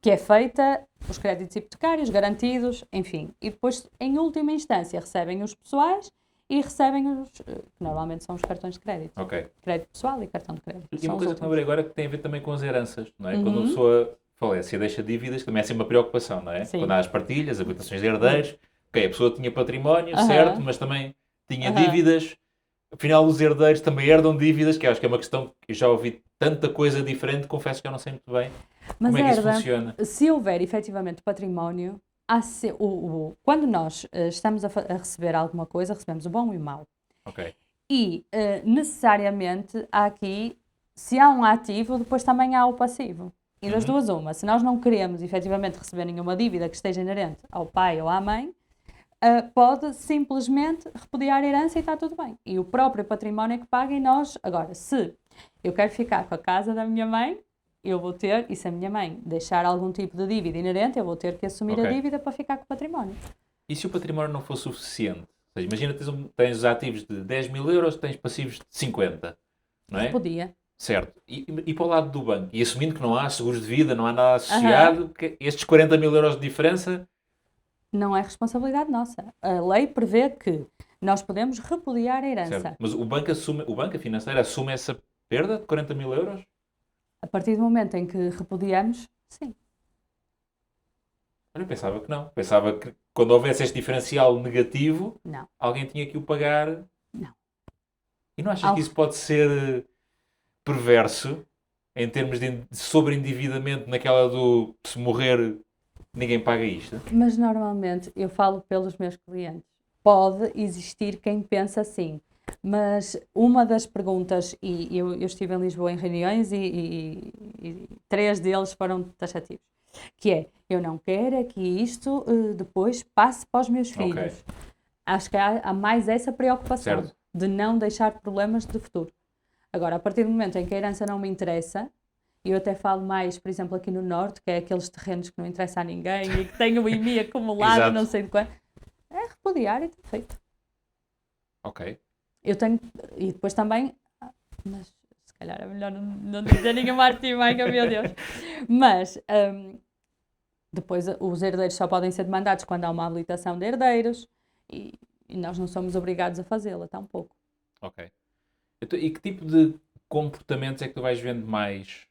que é feita, os créditos hipotecários, garantidos, enfim. E depois, em última instância, recebem os pessoais e recebem os, que normalmente são os cartões de crédito.
Ok.
Crédito pessoal e cartão de crédito.
E
São
uma
os
coisa que me
últimos.
lembrei agora que tem a ver também com as heranças, não é? Quando uma pessoa falece e deixa dívidas, também é sempre uma preocupação, não é?
Sim.
Quando há as partilhas, habilitações de herdeiros, ok, a pessoa tinha património, certo, mas também tinha dívidas, afinal os herdeiros também herdam dívidas, que acho que é uma questão que eu já ouvi tanta coisa diferente, confesso que eu não sei muito bem
Mas
como é que isso
herda,
funciona.
se houver efetivamente património, quando nós estamos a receber alguma coisa, recebemos o bom e o mau.
Ok,
E necessariamente há aqui, se há um ativo, depois também há o passivo. E das duas uma, se nós não queremos efetivamente receber nenhuma dívida que esteja inerente ao pai ou à mãe, pode simplesmente repudiar a herança e está tudo bem. E o próprio património é que paga e nós... Agora, se eu quero ficar com a casa da minha mãe, eu vou ter, e se a minha mãe deixar algum tipo de dívida inerente, eu vou ter que assumir a dívida para ficar com o património.
e se o património não for suficiente? Ou seja, imagina que tens ativos de 10 mil euros, tens passivos de 50, não é?
Podia.
Certo. E para o lado do banco? E assumindo que não há seguros de vida, não há nada associado, que estes 40 mil euros de diferença...
Não é responsabilidade nossa. A lei prevê que nós podemos repudiar a herança.
Certo. Mas o banco, a financeira, assume essa perda de 40 mil euros?
A partir do momento em que repudiamos, sim.
Eu pensava que não. Pensava que quando houvesse este diferencial negativo,
Não.
alguém tinha que o pagar.
Não.
E não achas que isso pode ser perverso em termos de sobreendividamento naquela do se morrer ninguém paga isto?
Mas normalmente eu falo pelos meus clientes. Pode existir quem pensa assim. Mas uma das perguntas, e eu estive em Lisboa em reuniões e 3 deles foram taxativos, que é, eu não quero é que isto depois passe para os meus filhos. Acho que há mais essa preocupação,
certo,
de não deixar problemas de futuro. Agora, a partir do momento em que a herança não me interessa, eu até falo mais, por exemplo, aqui no Norte, que é aqueles terrenos que não interessam a ninguém e que têm o IMI acumulado,
Exato.
não sei de quanto, é repudiar e está feito.
Ok.
Eu tenho, e depois também, mas se calhar é melhor não dizer nenhuma artimanha, meu Deus. Mas depois os herdeiros só podem ser demandados quando há uma habilitação de herdeiros e nós não somos obrigados a fazê-la, tampouco.
Ok. Então, e que tipo de comportamentos é que tu vais vendo mais?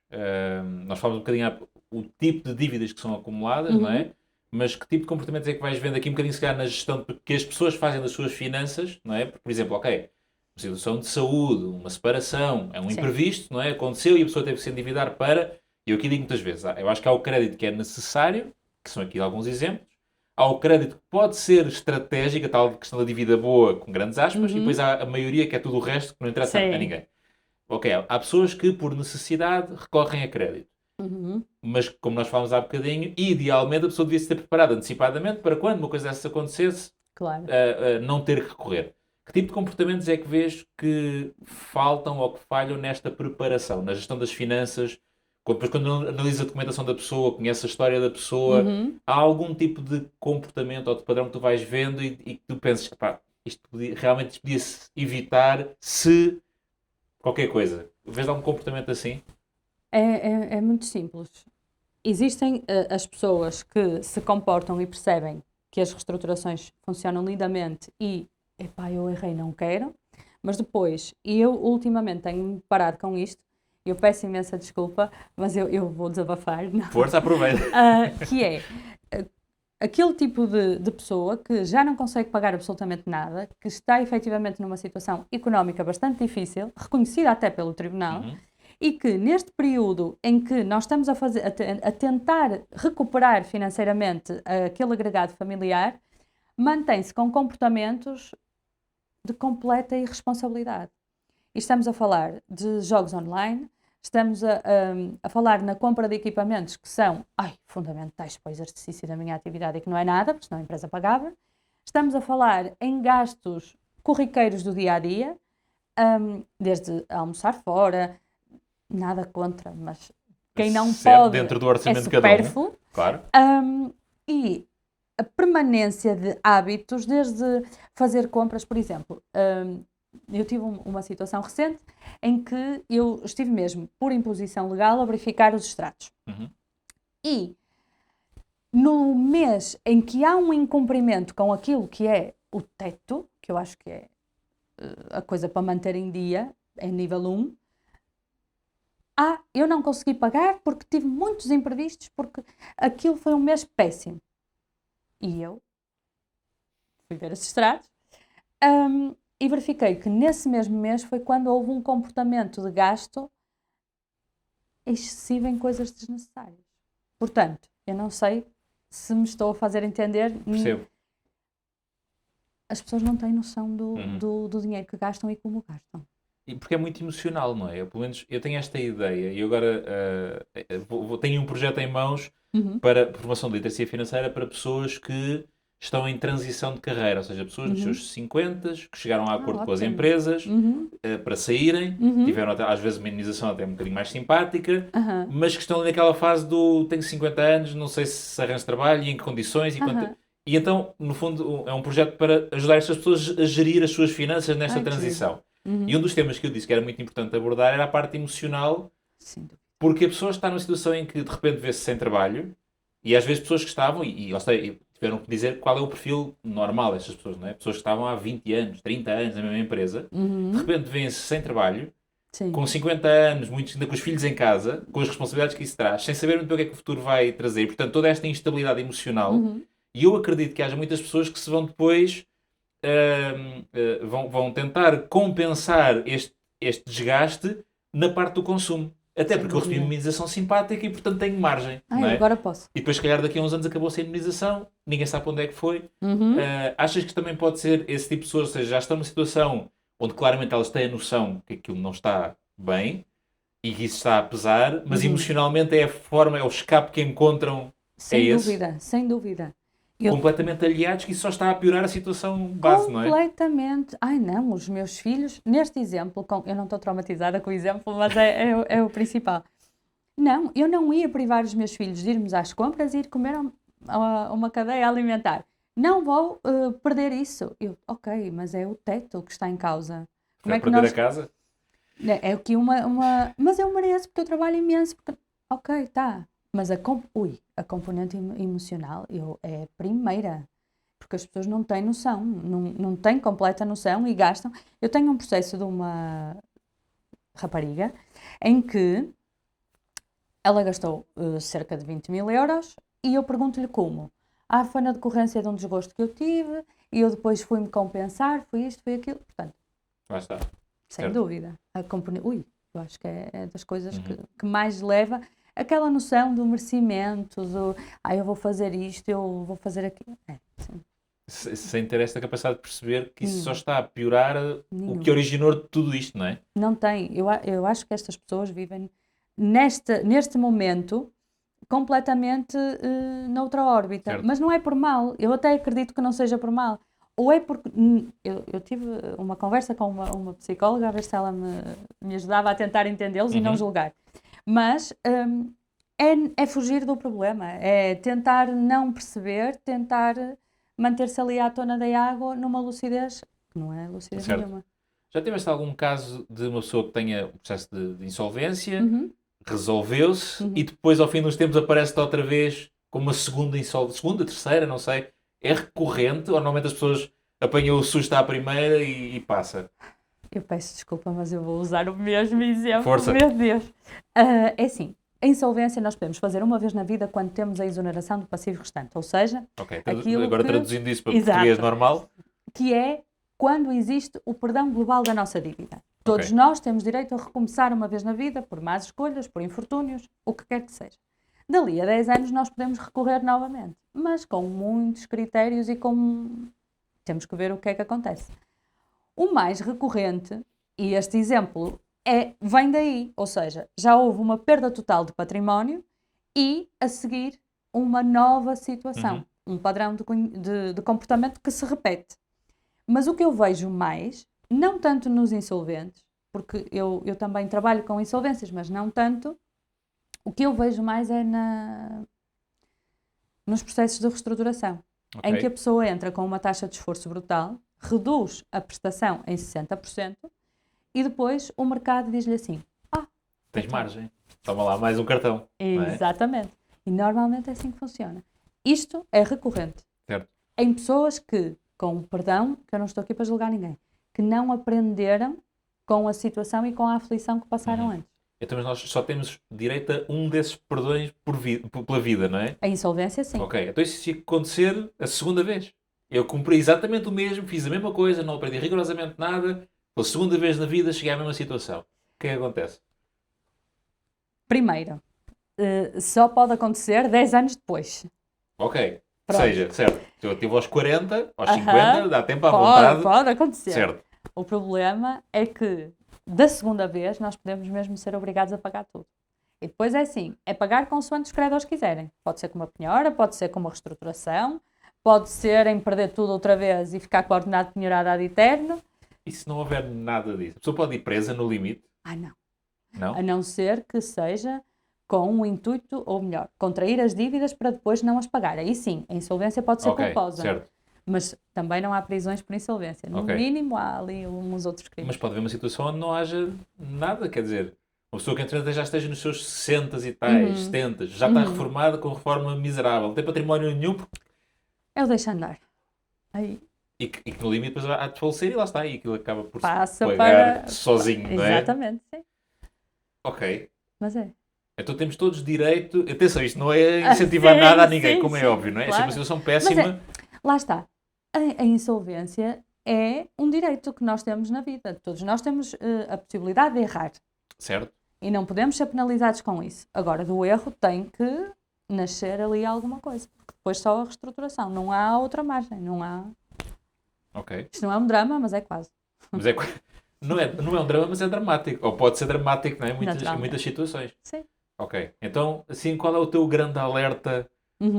Nós falamos um bocadinho o tipo de dívidas que são acumuladas, não é? mas que tipo de comportamentos é que vais vendo aqui um bocadinho, se calhar, na gestão que as pessoas fazem das suas finanças, não é? Porque, por exemplo, ok, uma situação de saúde, uma separação, é um
Sim.
imprevisto, não é? Aconteceu e a pessoa teve que se endividar para... E eu aqui digo muitas vezes, eu acho que há o crédito que é necessário, que são aqui alguns exemplos, há o crédito que pode ser estratégico, a tal questão da dívida boa, com grandes aspas, e depois há a maioria que é tudo o resto que não interessa a
Sim.
ninguém. Ok, há pessoas que por necessidade recorrem a crédito. Mas, como nós falámos há bocadinho, idealmente a pessoa devia se ter preparado antecipadamente para quando uma coisa dessas acontecesse,
Claro.
não ter que recorrer. Que tipo de comportamentos é que vês que faltam ou que falham nesta preparação, na gestão das finanças? Depois, quando analisa a documentação da pessoa, conhece a história da pessoa, há algum tipo de comportamento ou de padrão que tu vais vendo e que tu pensas que realmente podia-se evitar se qualquer coisa. Vês algum comportamento assim?
É muito simples. Existem as pessoas que se comportam e percebem que as reestruturações funcionam lindamente e, epá, eu errei, não quero. Mas depois, e eu ultimamente tenho-me parado com isto, eu peço imensa desculpa, mas eu vou desabafar, não?
Força, aproveita.
Que é aquele tipo de pessoa que já não consegue pagar absolutamente nada, que está efetivamente numa situação económica bastante difícil, reconhecida até pelo tribunal, e que neste período em que nós estamos a tentar recuperar financeiramente aquele agregado familiar, mantém-se com comportamentos de completa irresponsabilidade. E estamos a falar de jogos online, estamos a falar na compra de equipamentos que são fundamentais para o exercício da minha atividade e que não é nada, porque senão a empresa pagava. Estamos a falar em gastos corriqueiros do dia-a-dia, desde almoçar fora, nada contra, mas quem não
Certo,
pode
dentro do orçamento
é
de cada um.
supérfluo.
Claro.
E a permanência de hábitos, desde fazer compras, por exemplo, eu tive uma situação recente em que eu estive mesmo, por imposição legal, a verificar os extratos. E no mês em que há um incumprimento com aquilo que é o teto, que eu acho que é a coisa para manter em dia, em nível 1, eu não consegui pagar porque tive muitos imprevistos, porque aquilo foi um mês péssimo. E eu fui ver esses extratos e verifiquei que nesse mesmo mês foi quando houve um comportamento de gasto excessivo em coisas desnecessárias. Portanto, eu não sei se me estou a fazer entender.
Percebo.
As pessoas não têm noção do dinheiro que gastam e como gastam.
E porque é muito emocional, não é? Pelo menos eu tenho esta ideia e agora tenho um projeto em mãos para formação de literacia financeira para pessoas que estão em transição de carreira, ou seja, pessoas nos seus 50 que chegaram a acordo com as
ótimo.
empresas para saírem, tiveram às vezes uma indenização até um bocadinho mais simpática, mas que estão ali naquela fase do tenho 50 anos, não sei se arranjo trabalho e em que condições e então, no fundo, é um projeto para ajudar estas pessoas a gerir as suas finanças nesta transição. E um dos temas que eu disse que era muito importante abordar era a parte emocional, porque a pessoa está numa situação em que de repente vê-se sem trabalho e às vezes pessoas que estavam, e tiveram que dizer qual é o perfil normal destas pessoas, não é? Pessoas que estavam há 20 anos, 30 anos na mesma empresa, de repente vêem-se sem trabalho, com 50 anos, muitos ainda com os filhos em casa, com as responsabilidades que isso traz, sem saber muito bem o que é que o futuro vai trazer, e, portanto toda esta instabilidade emocional, e eu acredito que haja muitas pessoas que se vão depois vão tentar compensar este desgaste na parte do consumo. Até porque eu recebi uma imunização simpática e, portanto, tenho margem. Não é?
Agora posso.
E depois, se calhar, daqui a uns anos acabou-se a imunização, ninguém sabe para onde é que foi. Achas que também pode ser esse tipo de pessoas, ou seja, já estão numa situação onde claramente elas têm a noção que aquilo não está bem e que isso está a pesar, mas emocionalmente é a forma, é o escape que encontram.
Sem dúvida, sem dúvida.
Completamente aliados, que isso só está a piorar a situação base, não é?
Completamente. Ai não, os meus filhos, neste exemplo, eu não estou traumatizada com o exemplo, mas é o principal. Não, eu não ia privar os meus filhos de irmos às compras e ir comer a uma cadeia alimentar. Não vou perder isso. Ok, mas é o teto que está em causa.
Como é que perder a casa?
É aqui mas eu mereço porque eu trabalho imenso. Ok, tá. Mas a componente emocional é a primeira, porque as pessoas não têm noção, não têm completa noção e gastam. Eu tenho um processo de uma rapariga em que ela gastou cerca de 20 mil euros e eu pergunto-lhe como. foi na decorrência de um desgosto que eu tive e eu depois fui-me compensar, foi isto, foi aquilo. Portanto,
Lá está.
sem
Certo.
dúvida. Eu acho que é das coisas que mais leva aquela noção do merecimento, eu vou fazer isto, eu vou fazer aquilo. Sim.
Sem ter esta capacidade de perceber que isso só está a piorar o que originou tudo isto, não é?
Não tem. Eu acho que estas pessoas vivem neste momento completamente noutra órbita.
Certo.
Mas não é por mal. Eu até acredito que não seja por mal. Ou é porque... Eu tive uma conversa com uma psicóloga a ver se ela me ajudava a tentar entendê-los e não julgar. Mas é fugir do problema. É tentar não perceber, tentar manter-se ali à tona da água numa lucidez que não é lucidez
Certo.
nenhuma.
Já tiveste algum caso de uma pessoa que tenha um processo de insolvência,
Uhum.
resolveu-se e depois ao fim dos tempos aparece-te outra vez com uma segunda insolvência, segunda, terceira, não sei. É recorrente ou normalmente as pessoas apanham o susto à primeira e passa?
Eu peço desculpa, mas eu vou usar o mesmo exemplo.
Força.
Meu Deus. É assim, a insolvência nós podemos fazer uma vez na vida quando temos a exoneração do passivo restante, ou seja,
Ok,
aquilo
agora
que-
traduzindo isso para
Exato.
português normal.
que é quando existe o perdão global da nossa dívida. Todos
Ok.
nós temos direito a recomeçar uma vez na vida, por más escolhas, por infortúnios, o que quer que seja. Dali a 10 anos nós podemos recorrer novamente, mas com muitos critérios e temos que ver o que é que acontece. O mais recorrente, e este exemplo vem daí, ou seja, já houve uma perda total de património e, a seguir, uma nova situação, um padrão de comportamento que se repete. Mas o que eu vejo mais, não tanto nos insolventes, porque eu também trabalho com insolvências, mas não tanto, o que eu vejo mais é nos processos de reestruturação,
Ok.
em que a pessoa entra com uma taxa de esforço brutal, reduz a prestação em 60% e depois o mercado diz-lhe assim,
Tens margem. Toma lá mais um cartão. Não é?
exatamente. E normalmente é assim que funciona. Isto é recorrente.
Certo.
Em pessoas que, com perdão, que eu não estou aqui para julgar ninguém, que não aprenderam com a situação e com a aflição que passaram antes.
Então mas nós só temos direito a um desses perdões pela vida, não é?
A insolvência, sim.
Ok, então isso se acontecer a segunda vez. Eu cumpri exatamente o mesmo, fiz a mesma coisa, não aprendi rigorosamente nada. Pela segunda vez na vida cheguei à mesma situação. O que é que acontece?
Primeiro, só pode acontecer 10 anos depois.
Ok,
Pronto.
seja, certo. Eu estive aos 40, aos
Aham.
50, dá tempo à vontade.
Pode acontecer.
Certo.
O problema é que, da segunda vez, nós podemos mesmo ser obrigados a pagar tudo. E depois é assim, é pagar consoante os credores quiserem. Pode ser com uma penhora, pode ser com uma reestruturação, pode ser em perder tudo outra vez e ficar com a ordenado de penhorada ad eterno.
E se não houver nada disso? A pessoa pode ir presa no limite?
Não.
Não?
A não ser que seja com o intuito, ou melhor, contrair as dívidas para depois não as pagar. Aí sim, a insolvência pode ser
Ok,
culposa.
certo.
Mas também não há prisões por insolvência. No
Ok.
mínimo há ali uns outros crimes.
Mas pode haver uma situação onde não haja nada, quer dizer, uma pessoa que entretanto já esteja nos seus 60 e tais, 70, já está reformada com reforma miserável, não tem património nenhum
Eu deixo andar. Aí
e que no limite depois há de falecer e lá está, e aquilo acaba por
passa
se pagar
para...
sozinho, não é?
Exatamente, sim.
Ok.
Mas é.
Então temos todos direito. Atenção, isto não é incentivar
sim,
nada a ninguém,
sim,
como é
sim,
óbvio, não é? Esta é
claro.
uma situação péssima.
Lá está. A insolvência é um direito que nós temos na vida. Todos nós temos a possibilidade de errar.
Certo?
E não podemos ser penalizados com isso. Agora, do erro tem que nascer ali alguma coisa. Porque depois só a reestruturação. Não há outra margem. Não há...
Ok.
Isto não é um drama, mas é quase.
Mas não é um drama, mas é dramático. Ou pode ser dramático, não é? Em
Naturalmente.
muitas situações.
Sim.
Ok. Então, assim, qual é o teu grande alerta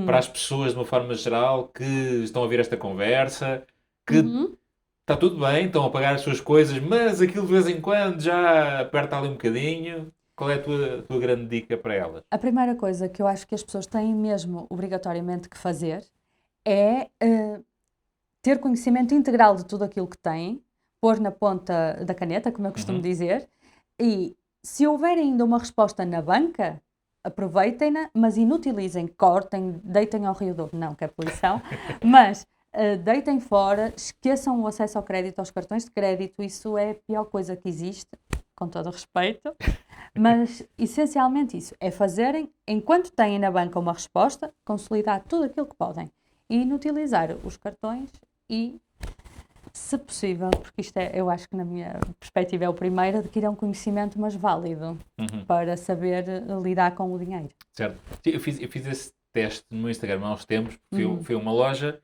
para as pessoas, de uma forma geral, que estão a ouvir esta conversa, que está tudo bem, estão a pagar as suas coisas, mas aquilo de vez em quando já aperta ali um bocadinho? Qual é a tua grande dica para elas?
A primeira coisa que eu acho que as pessoas têm mesmo obrigatoriamente que fazer é ter conhecimento integral de tudo aquilo que têm, pôr na ponta da caneta, como eu costumo dizer, e se houver ainda uma resposta na banca, aproveitem-na, mas inutilizem, cortem, deitem ao Rio Douro, não, que é poluição, mas deitem fora, esqueçam o acesso ao crédito, aos cartões de crédito, isso é a pior coisa que existe, com todo o respeito, mas essencialmente isso, é fazerem, enquanto têm na banca uma resposta, consolidar tudo aquilo que podem. e inutilizar os cartões e, se possível, porque isto é, eu acho que na minha perspectiva é o primeiro, adquirir um conhecimento, mas válido, para saber lidar com o dinheiro.
Certo. Sim, eu fiz esse teste no meu Instagram há uns tempos. Fui a uma loja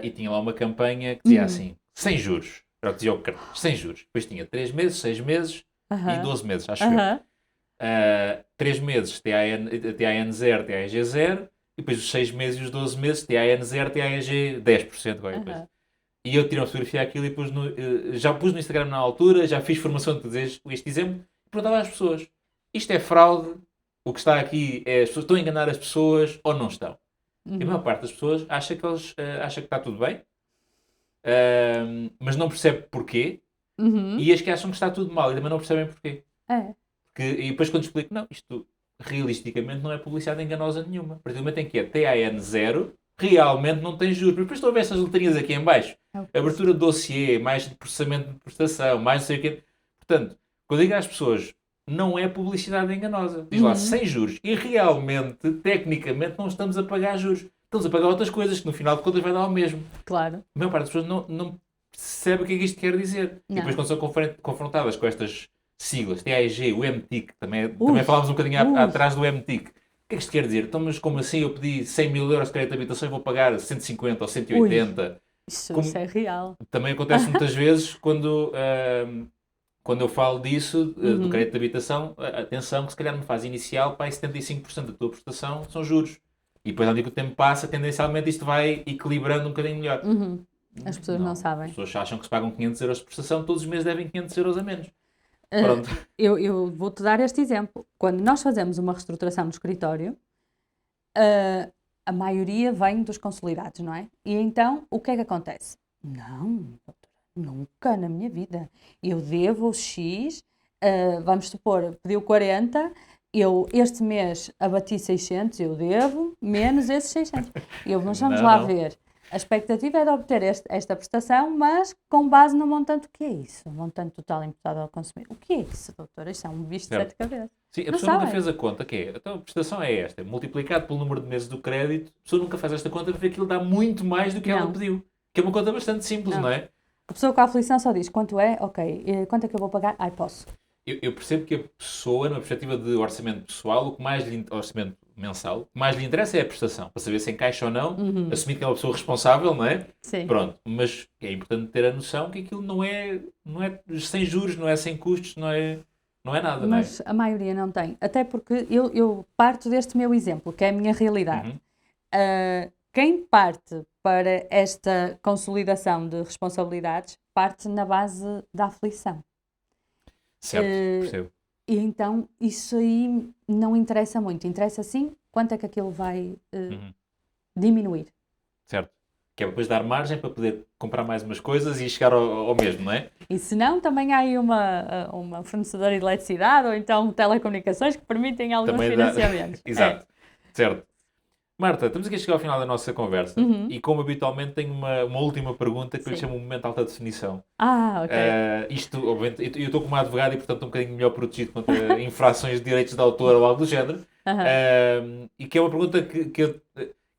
e tinha lá uma campanha que dizia assim, sem juros. Era o que dizia o cartão, sem juros. Depois tinha 3 meses, 6 meses e 12 meses, acho eu. 3 meses TAN0, TAEG0, e depois os 6 meses e os 12 meses TAN0, TAEG 10%, qualquer coisa. E eu tirei uma fotografia aquilo e já pus no Instagram na altura, já fiz formação de dizer este exemplo, e perguntava às pessoas, isto é fraude? O que está aqui é as pessoas estão a enganar as pessoas ou não estão? E a maior parte das pessoas acha que está tudo bem, mas não percebe porquê, e as que acham que está tudo mal e também não percebem porquê. E depois quando explico, não, isto realisticamente não é publicidade enganosa nenhuma. A partir do momento em que é TAN0, realmente não tem juros. Mas depois estão a ver essas letrinhas aqui em baixo. Abertura de dossiê, mais de processamento de prestação, mais não sei o quê. Portanto, quando eu digo às pessoas, não é publicidade enganosa. Diz lá, sem juros. E realmente, tecnicamente, não estamos a pagar juros. Estamos a pagar outras coisas que no final de contas vai dar o mesmo.
Claro.
A maior parte das pessoas não percebe o que é que isto quer dizer. Não. E depois quando são confrontadas com estas siglas, TAEG, o MTIC, também falámos um bocadinho atrás do MTIC. O que é que isto quer dizer? Então, mas como assim eu pedi 100 mil euros de crédito de habitação e vou pagar 150 ou 180?
Isso é real.
Também acontece muitas vezes quando eu falo disso, do crédito de habitação, atenção que se calhar me faz inicial para aí 75% da tua prestação são juros. E depois, à medida que o tempo passa, tendencialmente isto vai equilibrando um bocadinho melhor.
As pessoas não sabem.
As pessoas acham que se pagam 500 euros de prestação, todos os meses devem 500 euros a menos.
Eu vou-te dar este exemplo. Quando nós fazemos uma reestruturação no escritório, a maioria vem dos consolidados, não é? E então, o que é que acontece? Não, doutora, nunca na minha vida. Eu devo X, vamos supor, pediu 40, eu este mês abati 600, eu devo, menos esses 600. Mas vamos lá ver. A expectativa é de obter esta prestação, mas com base no montante. O que é isso? O montante total imputado ao consumidor. O que é isso, doutora? Isto é um bicho de 7 cabeças.
Sim, a pessoa nunca fez a conta, que é, então a prestação é esta, multiplicado pelo número de meses do crédito, a pessoa nunca faz esta conta porque aquilo dá muito mais do que ela pediu. Que é uma conta bastante simples, não é?
A pessoa com a aflição só diz, quanto é? Ok, quanto é que eu vou pagar? Posso.
Eu percebo que a pessoa, numa perspectiva de orçamento pessoal, o que mais orçamento mensal, o que mais lhe interessa é a prestação, para saber se encaixa ou não, assumir que é uma pessoa responsável, não é?
Sim.
Pronto, mas é importante ter a noção que aquilo não é sem juros, não é sem custos, não é nada,
mas
não é?
A maioria não tem, até porque eu parto deste meu exemplo, que é a minha realidade. Quem parte para esta consolidação de responsabilidades parte na base da aflição.
Certo, percebo.
E então isso aí não interessa muito. Interessa sim quanto é que aquilo vai diminuir.
Certo. Que é depois dar margem para poder comprar mais umas coisas e chegar ao mesmo, não é?
E se não, também há aí uma fornecedora de eletricidade ou então telecomunicações que permitem alguns financiamentos.
Exato. Certo. Marta, estamos aqui a chegar ao final da nossa conversa e, como habitualmente, tenho uma última pergunta que eu lhe chamo um momento de alta definição.
Ok.
Isto, obviamente, eu estou como advogado e, portanto, estou um bocadinho melhor protegido contra infrações de direitos de autor ou algo do género. E que é uma pergunta que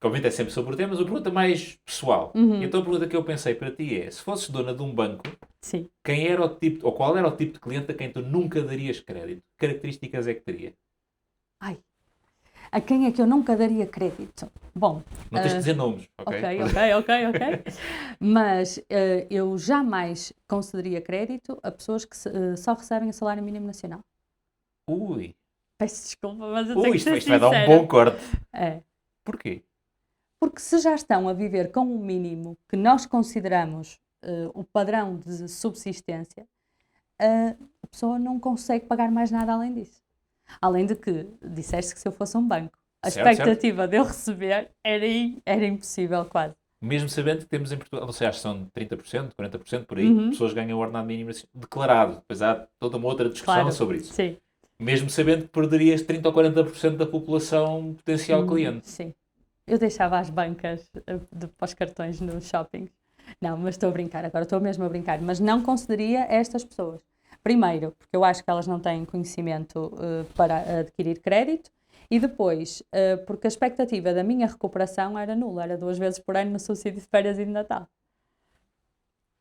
obviamente é sempre sobre o tema, mas uma pergunta mais pessoal. Então a pergunta que eu pensei para ti é, se fosses dona de um banco, quem era o tipo, ou qual era o tipo de cliente a quem tu nunca darias crédito? Que características é que teria?
A quem é que eu nunca daria crédito? Bom...
Não tens de dizer nomes, ok?
Ok. Mas eu jamais concederia crédito a pessoas que só recebem o salário mínimo nacional.
Ui!
Peço desculpa, mas eu tenho que ser
isto vai dar um bom corte. Porquê?
Porque se já estão a viver com o mínimo que nós consideramos o padrão de subsistência, a pessoa não consegue pagar mais nada além disso. Além de que, disseste que se eu fosse um banco, a expectativa de eu receber era impossível quase.
Mesmo sabendo que temos em Portugal, não sei, acho que são 30%, 40% por aí, pessoas ganham o ordenado mínimo declarado. Depois há toda uma outra discussão sobre isso.
Sim.
Mesmo sabendo que perderias 30% ou 40% da população potencial cliente.
Sim. Eu deixava as bancas para os cartões no shopping. Não, mas estou a brincar, agora estou mesmo a brincar. Mas não concederia a estas pessoas. Primeiro, porque eu acho que elas não têm conhecimento para adquirir crédito. E depois, porque a expectativa da minha recuperação era nula, era 2 vezes por ano no subsídio de férias e de Natal.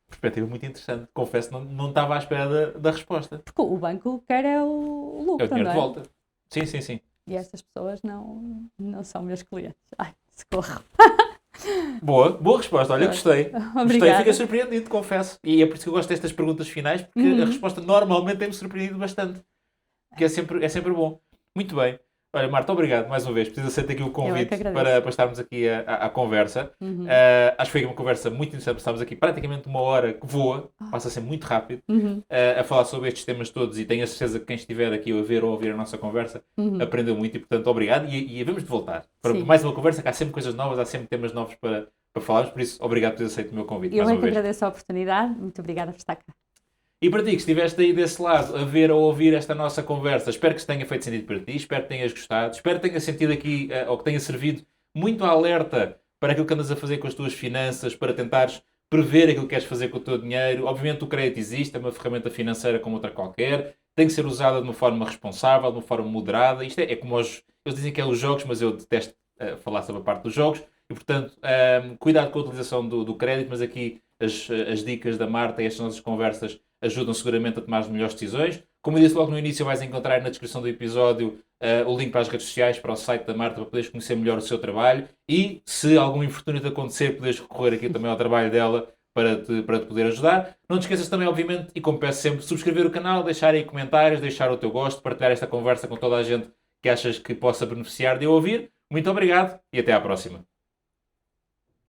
Perspectiva muito interessante. Confesso, não estava à espera da resposta.
Porque o banco quer é o
É o
lucro,
dinheiro
não
de
é?
volta. Sim, sim, sim.
E estas pessoas não são meus clientes. Ai, socorro.
Boa resposta. Olha, gostei. Gostei,
Obrigada.
fiquei surpreendido, confesso. E é por isso que eu gosto destas perguntas finais, porque a resposta normalmente tem-me surpreendido bastante. Que é sempre bom. Muito bem. Olha, Marta, obrigado mais uma vez. Preciso aceitar aqui o
Eu é
convite
que agradeço.
para estarmos aqui à conversa. Acho que foi uma conversa muito interessante. Estamos aqui praticamente uma hora que voa, passa a ser muito rápido, a falar sobre estes temas todos, e tenho a certeza que quem estiver aqui a ver ou a ouvir a nossa conversa aprendeu muito, e portanto obrigado, e havemos de voltar para
Sim.
mais uma conversa, que há sempre coisas novas, há sempre temas novos para falarmos, por isso obrigado por teres aceito o meu convite
Eu
mais
é
uma
que
vez.
agradeço a oportunidade. Muito obrigada por estar cá.
E para ti que estiveste aí desse lado a ver ou a ouvir esta nossa conversa, espero que se tenha feito sentido para ti, espero que tenhas gostado, espero que tenha sentido aqui, ou que tenha servido muito alerta para aquilo que andas a fazer com as tuas finanças, para tentares prever aquilo que queres fazer com o teu dinheiro. Obviamente o crédito existe, é uma ferramenta financeira como outra qualquer, tem que ser usada de uma forma responsável, de uma forma moderada. Isto é como eles dizem que é os jogos, mas eu detesto falar sobre a parte dos jogos, e portanto, cuidado com a utilização do crédito, mas aqui as dicas da Marta e estas nossas conversas ajudam seguramente a tomar as melhores decisões. Como eu disse logo no início, vais encontrar na descrição do episódio o link para as redes sociais, para o site da Marta, para poderes conhecer melhor o seu trabalho, e se algum infortúnio te acontecer, poderes recorrer aqui também ao trabalho dela para te poder ajudar. Não te esqueças também, obviamente, e como peço sempre, subscrever o canal, deixar aí comentários, deixar o teu gosto, partilhar esta conversa com toda a gente que achas que possa beneficiar de eu ouvir. Muito obrigado e até à próxima.